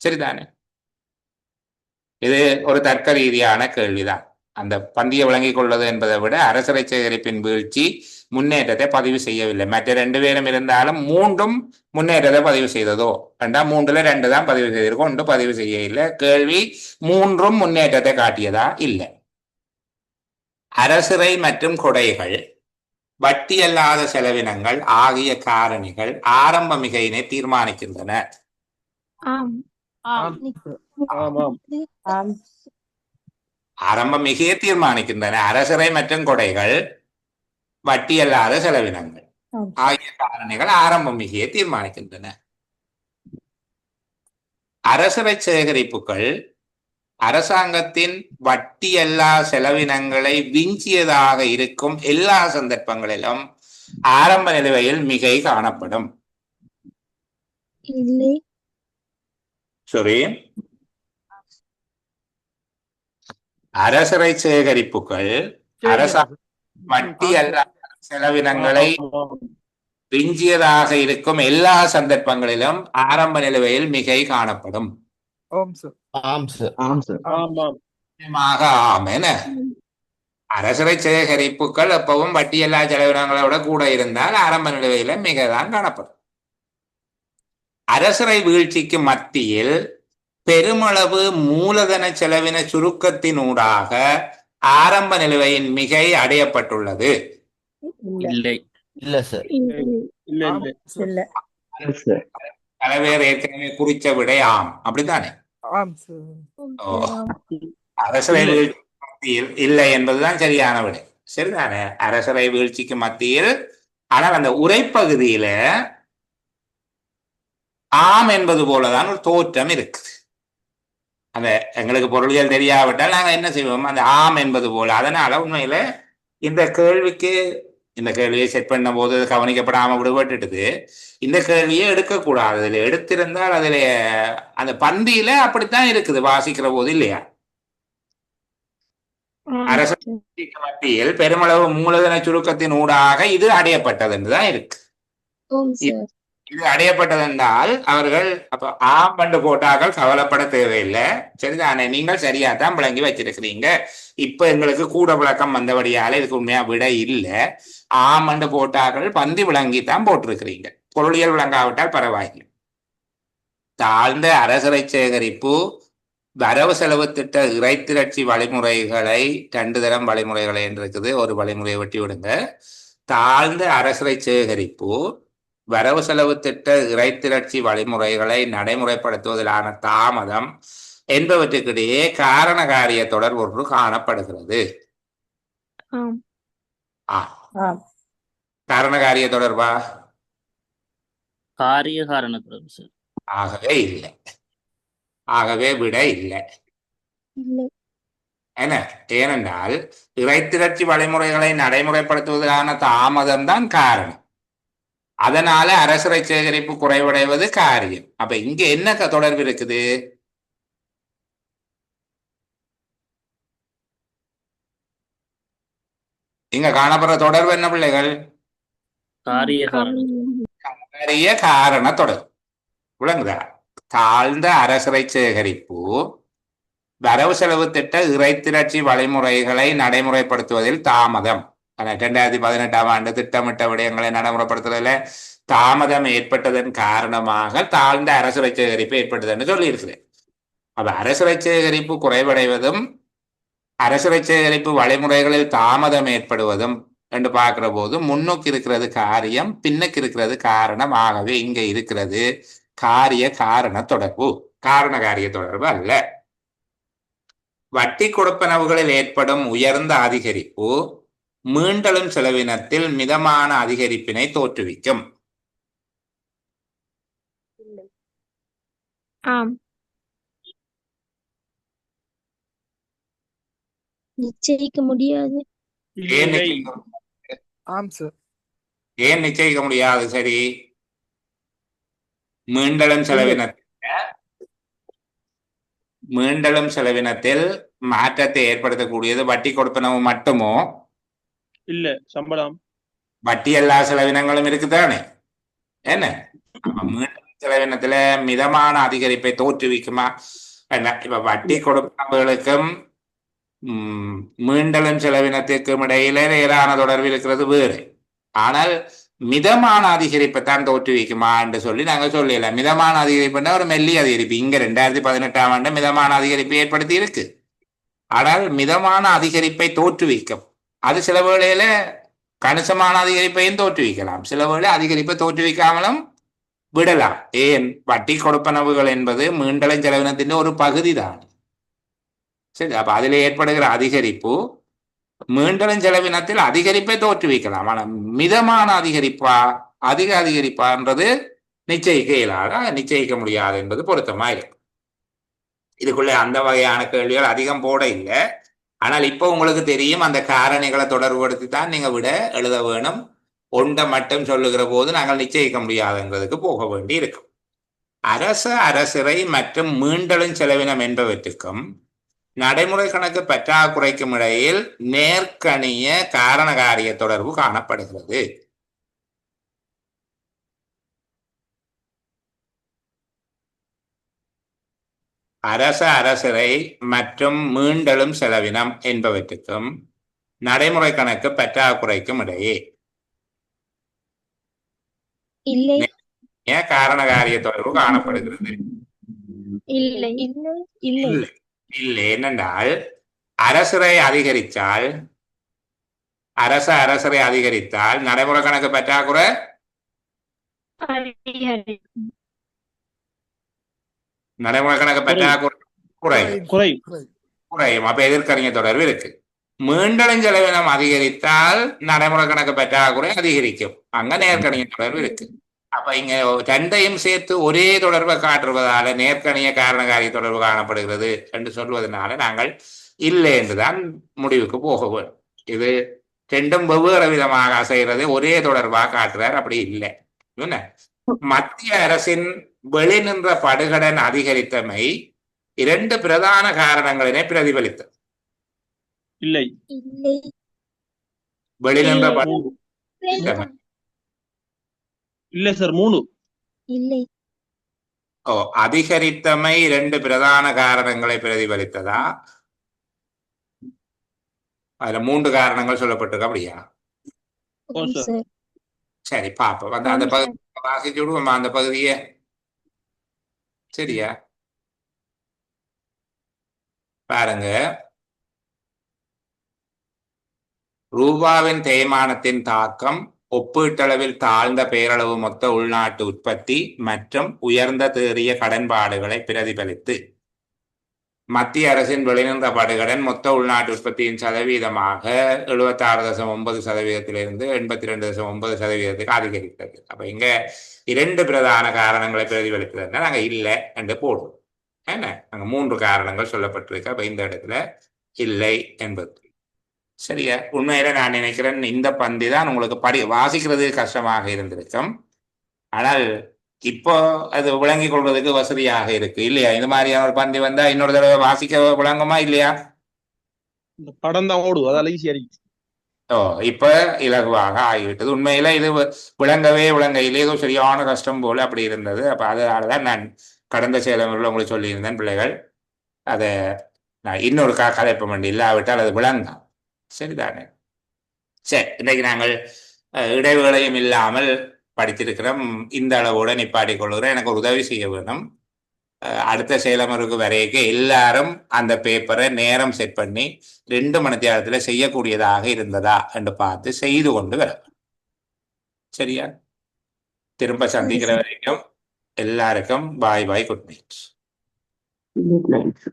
சரிதானே? இது ஒரு தர்க்க ரீதியான கேள்விதான். அந்த பந்தியை விளங்கிக் கொள்வது என்பதை விட அரசரை சேகரிப்பின் வீழ்ச்சி முன்னேற்றத்தை பதிவு செய்யவில்லை. மற்ற ரெண்டு பேரும் இருந்தாலும் மூன்றும் முன்னேற்றத்தை பதிவு செய்ததோ என்றா 3ல் 2 தான் பதிவு செய்திருக்கோம், ஒன்று பதிவு செய்ய இல்லை. கேள்வி மூன்றும் முன்னேற்றத்தை காட்டியதா? இல்லை. அரசுரை மற்றும் கொடைகள், வட்டி அல்லாத செலவினங்கள் ஆகிய காரணிகள் ஆரம்ப மிகையினை தீர்மானிக்கின்றன. ஆம். ஆம். ஆமாம். ஆம். ஆரம்ப மிகையை தீர்மானிக்கின்றன. அரசுரை மற்றும் கொடைகள், வட்டி அல்லாத செலவினங்கள் ஆம். ஆகிய காரணிகள் ஆரம்ப மிகையை தீர்மானிக்கின்றன. அரசுரை சேகரிப்புகள் அரசாங்கத்தின் வட்டியல்லா செலவினங்களை விஞ்சியதாக இருக்கும் எல்லா சந்தர்ப்பங்களிலும் ஆரம்ப நிலுவையில் மிகை காணப்படும். இல்லை. சரி, அரசரை சேகரிப்புகள் அரசாங்க வட்டி அல்லா செலவினங்களை விஞ்சியதாக இருக்கும் எல்லா சந்தர்ப்பங்களிலும் ஆரம்ப நிலுவையில் மிகை காணப்படும். ஓம் சார். ஆம் சார். ஆம் சார். ஆமாம். நிச்சயமாக ஆம். என அரசரை சேகரிப்புகள் எப்பவும் வட்டி எல்லா செலவினங்களை விட கூட இருந்தால் ஆரம்ப நிலுவையில மிகைதான் காணப்படும். அரசரை வீழ்ச்சிக்கு மத்தியில் பெருமளவு மூலதன செலவின சுருக்கத்தினூடாக ஆரம்ப நிலுவையின் மிகை அடையப்பட்டுள்ளது. இல்லை. இல்ல சார். இல்லை. இல்லை. இல்லை. சார். பல பேர் ஏற்கனவே குறிச்ச விடை ஆம். அப்படித்தானே? ஆம் சார். ஓ, அரசரை வீழ்ச்சி மத்தியில் இல்லை என்பதுதான் சரியான விடை. சரிதானே? அரசரை வீழ்ச்சிக்கு மத்தியில். ஆனால் அந்த உரைப்பகுதியில ஆம் என்பது போலதான் ஒரு தோற்றம் இருக்குது. அந்த எங்களுக்கு பொருளியல் தெரியாவிட்டால் நாங்கள் என்ன செய்வோம்? அந்த ஆம் என்பது போல. அதனால உண்மையில இந்த கேள்வியை செட் பண்ண போது கவனிக்கப்படாம விடுபட்டுட்டுது. இந்த கேள்வியை எடுக்கக்கூடாது. அதுல எடுத்திருந்தால் அதுல அந்த பந்தியில அப்படித்தான் இருக்குது வாசிக்கிற போது, இல்லையா? அரசு மத்தியில் பெருமளவு மூலதன சுருக்கத்தின் ஊடாக இது அடையப்பட்டது என்றுதான் இருக்கு. இது அடையப்பட்டது என்றால் அவர்கள் அப்ப ஆம் பண்டு போட்டார்கள், கவலைப்பட தேவையில்லை. சரிதானே? நீங்கள் சரியாத்தான் விளங்கி வச்சிருக்கிறீங்க. இப்ப எங்களுக்கு கூட விளக்கம் வந்தபடியால இதுக்கு உண்மையா விட இல்லை. ஆம் பண்டு போட்டார்கள், பந்தி விளங்கித்தான் போட்டிருக்கிறீங்க. பொருளியல் விளங்காவிட்டால் பரவாயில்லை. தாழ்ந்த அரசரை சேகரிப்பு வரவு செலவு திட்ட இறைத்திரட்சி வழிமுறைகளை 2 தரம் வழிமுறைகளை இருக்குது. ஒரு வழிமுறையை வெட்டி விடுங்க. தாழ்ந்த அரசரை சேகரிப்பு வரவு செலவு திட்ட இறைத்திரட்சி வழிமுறைகளை நடைமுறைப்படுத்துவதிலான தாமதம் என்பவற்றுக்கிடையே காரண காரிய தொடர் ஒன்று காணப்படுகிறது. காரண காரிய தொடர்பா? காரிய காரண தொடர்பு சார். ஆகவே இல்லை. ஆகவே விட இல்லை. ஏனென்றால் இறைத்திரட்சி வழிமுறைகளை நடைமுறைப்படுத்துவதற்கான தாமதம் தான் காரணம். அதனால அரசரை சேகரிப்பு குறைவடைவது காரியம். அப்ப இங்க என்ன தொடர்பு இருக்குது? இங்க காணப்படுற தொடர்பு என்ன பிள்ளைகள்? காரிய காரண தொடர்பு. விளங்குதா? தாழ்ந்த அரசரை சேகரிப்பு வரவு செலவு திட்ட இறைத்திரட்சி வழிமுறைகளை நடைமுறைப்படுத்துவதில் தாமதம். 2018ஆம் ஆண்டு திட்டமிட்ட விடயங்களை நடைமுறைப்படுத்துவதில் தாமதம் ஏற்பட்டதன் காரணமாக தாழ்ந்த அரசுரை சேகரிப்பு ஏற்பட்டதுன்னு சொல்லியிருக்கிறேன். அப்ப அரசுரை சேகரிப்பு குறைவடைவதும் அரசுரை சேகரிப்பு வழிமுறைகளில் தாமதம் ஏற்படுவதும் என்று பார்க்கிற போது முன்னுக்கு இருக்கிறது காரியம், பின்னுக்கு இருக்கிறது காரணம். ஆகவே இங்க இருக்கிறது காரிய காரண தொடர்பு, காரண காரிய தொடர்பு அல்ல. வட்டி கொடுப்பனவுகளில் ஏற்படும் உயர்ந்த அதிகரிப்பு மீண்டலும் செலவினத்தில் மிதமான அதிகரிப்பினை தோற்றுவிக்கும். ஆம். நிச்சயிக்க முடியாது. ஏன் இல்லை. நிச்சயிக்க- ஆம் சார். ஏன் நிச்சயிக்க முடியாது? சரி, மீண்டலும் செலவினத்தில் மாற்றத்தை ஏற்படுத்தக்கூடியது வட்டி கொடுப்பனவு மட்டுமோ? இல்ல சம்பளம். வட்டி எல்லா செலவினங்களும் இருக்குதானே என்ன? அப்ப மீண்டலும் செலவினத்துல மிதமான அதிகரிப்பை தோற்றுவிக்குமா? என்ன, இப்ப வட்டி கொடுப்பனவுகளுக்கும் மீண்டலும் செலவினத்திற்கும் இடையில நேரான தொடர்பு இருக்கிறது வேறு. ஆனால் மிதமான அதிகரிப்பை தான் தோற்றுவிக்குமா என்று சொல்லி நாங்க சொல்லல. மிதமான அதிகரிப்புன்னா ஒரு மெல்லிய அதிகரிப்பு. இங்க 2018ஆம் ஆண்டு மிதமான அதிகரிப்பை ஏற்படுத்தி இருக்கு. ஆனால் மிதமான அதிகரிப்பை தோற்றுவிக்கும். அது சில வேளையில கணிசமான அதிகரிப்பையும் தோற்றுவிக்கலாம், சில வேளை அதிகரிப்பை தோற்றுவிக்காமலும் விடலாம். ஏன்? வட்டி கொடுப்பனவுகள் என்பது மீண்டலும் செலவினத்தின் ஒரு பகுதி தான். சரி, அப்ப அதில் ஏற்படுகிற அதிகரிப்பு மீண்டலும் செலவினத்தில் அதிகரிப்பை தோற்றுவிக்கலாம். ஆனால் மிதமான அதிகரிப்பா அதிக அதிகரிப்பான்றது நிச்சயிக்க இயலாத, நிச்சயிக்க முடியாது என்பது பொருத்தமா இருக்கு. இதுக்குள்ள அந்த வகையான கேள்விகள் அதிகம் போட இல்லை. ஆனால் இப்போ உங்களுக்கு தெரியும், அந்த காரணிகளை தொடர்புபடுத்தி தான் நீங்க விட எழுத வேணும். ஒன்றை மட்டும் சொல்லுகிற போது நாங்கள் நிச்சயிக்க முடியாதுங்கிறதுக்கு போக வேண்டி இருக்கும். அரசிறை மற்றும் மீண்டலும் செலவினம் என்பவற்றுக்கும் நடைமுறை கணக்கு பற்றாக்குறைக்கும் இடையில் நேர்கணிய காரண காரிய தொடர்பு காணப்படுகிறது. அரசிறை மற்றும் மீண்டலும் செலவினம் என்பவற்றுக்கும் நடைமுறை கணக்கு பற்றாக்குறைக்கும் இடையே இல்லை. காரண காரிய தொடர்பு காணப்படுகிறது. இல்லை. இல்லை. இல்லை என்னென்றால் அரசிறை அதிகரித்தால் நடைமுறை கணக்கு பற்றாக்குறை குறையும். அப்ப எதிர்கணிய தொடர்பு இருக்கு. மீண்டலும் செலவினம் அதிகரித்தால் நடைமுறை கணக்கு பற்றாக்குறை அதிகரிக்கும். அங்க நேர்கணிய தொடர்பு இருக்கு. அப்ப இங்க ரெண்டையும் சேர்த்து ஒரே தொடர்பை காட்டுவதால நேர்கணிய காரணகாரிய தொடர்பு காணப்படுகிறது என்று சொல்வதனால நாங்கள் இல்லை என்றுதான் முடிவுக்கு போக வேண்டும். இது ரெண்டும் வெவ்வேறு விதமாக செய்யறது ஒரே தொடர்பாக காட்டுறார், அப்படி இல்லை. மத்திய அரசின் வெளிநின்ற படுகடன் அதிகரித்தமை 2 பிரதான காரணங்களினை பிரதிபலித்தது. இல்லை. வெளிநின்ற இல்ல சார் 3. இல்லை. அதிகரித்தமை 2 பிரதான காரணங்களை பிரதிபலித்ததா? அதுல 3 காரணங்கள் சொல்லப்பட்டிருக்க. அப்படியா? சரி, பாப்போம். அந்த பகுதி வாசிச்சு விடுவோமா அந்த பகுதியை? சரியா? பாருங்க, ரூபாவின் தேய்மானத்தின் தாக்கம் ஒப்பீட்டளவில் தாழ்ந்த பேரளவு மொத்த உள்நாட்டு உற்பத்தி மற்றும் உயர்ந்த தேறிய கடன்பாடுகளை பிரதிபலித்து மத்திய அரசின் வெளிநின்ற படுகடன் மொத்த உள்நாட்டு உற்பத்தியின் சதவீதமாக 76.9%இலிருந்து 82.9%க்கு அதிகரித்தது. அப்ப இங்க 2 பிரதான காரணங்களை பிரதிபலித்ததுன்னா நாங்க இல்லை என்று போடுவோம். என்ன, நாங்க 3 காரணங்கள் சொல்லப்பட்டிருக்கு. அப்ப இந்த இடத்துல இல்லை என்பது சரியா? உண்மையில நான் நினைக்கிறேன் இந்த பந்தி தான் உங்களுக்கு வாசிக்கிறது கஷ்டமாக இருந்திருக்கும். ஆனால் இப்போ அது விளங்கிக் கொள்வதற்கு வசதியாக இருக்கு இல்லையா? இந்த மாதிரியான ஒரு பந்தி வந்தா இன்னொரு தடவை வாசிக்க விளங்குமா இல்லையா? படம் தான் ஓடும், அதால ஈஸியா இருக்கு. இப்ப இலகுவாக ஆகிவிட்டது. உண்மையில இது விளங்கையிலே ஏதோ சரியான கஷ்டம் போல அப்படி இருந்தது. அப்ப அதனாலதான் நான் கடந்த செயலங்களில் உங்களுக்கு சொல்லியிருந்தேன், பிள்ளைகள் அதை நான் இன்னொரு கதைப்ப வேண்டி இல்லாவிட்டால் அது விளங்காம். சரிதானே? சரி, இன்றைக்கு நாங்கள் இடைவேளையும் இல்லாமல் படிச்சிருக்கிறேன். இந்த அளவோட நிப்பாட்டிக் கொள்கிறேன். எனக்கு ஒரு உதவி செய்ய வேணும். அடுத்த செயலமர்வுக்கு வரைக்கு எல்லாரும் அந்த பேப்பரை நேரம் செட் பண்ணி 2 மணி நேரத்தில் செய்யக்கூடியதாக இருந்ததா என்று பார்த்து செய்து கொண்டு வர. சரியா? திரும்ப சந்திக்கிற வரைக்கும் எல்லாருக்கும் பாய் பாய், குட் நைட். Good night.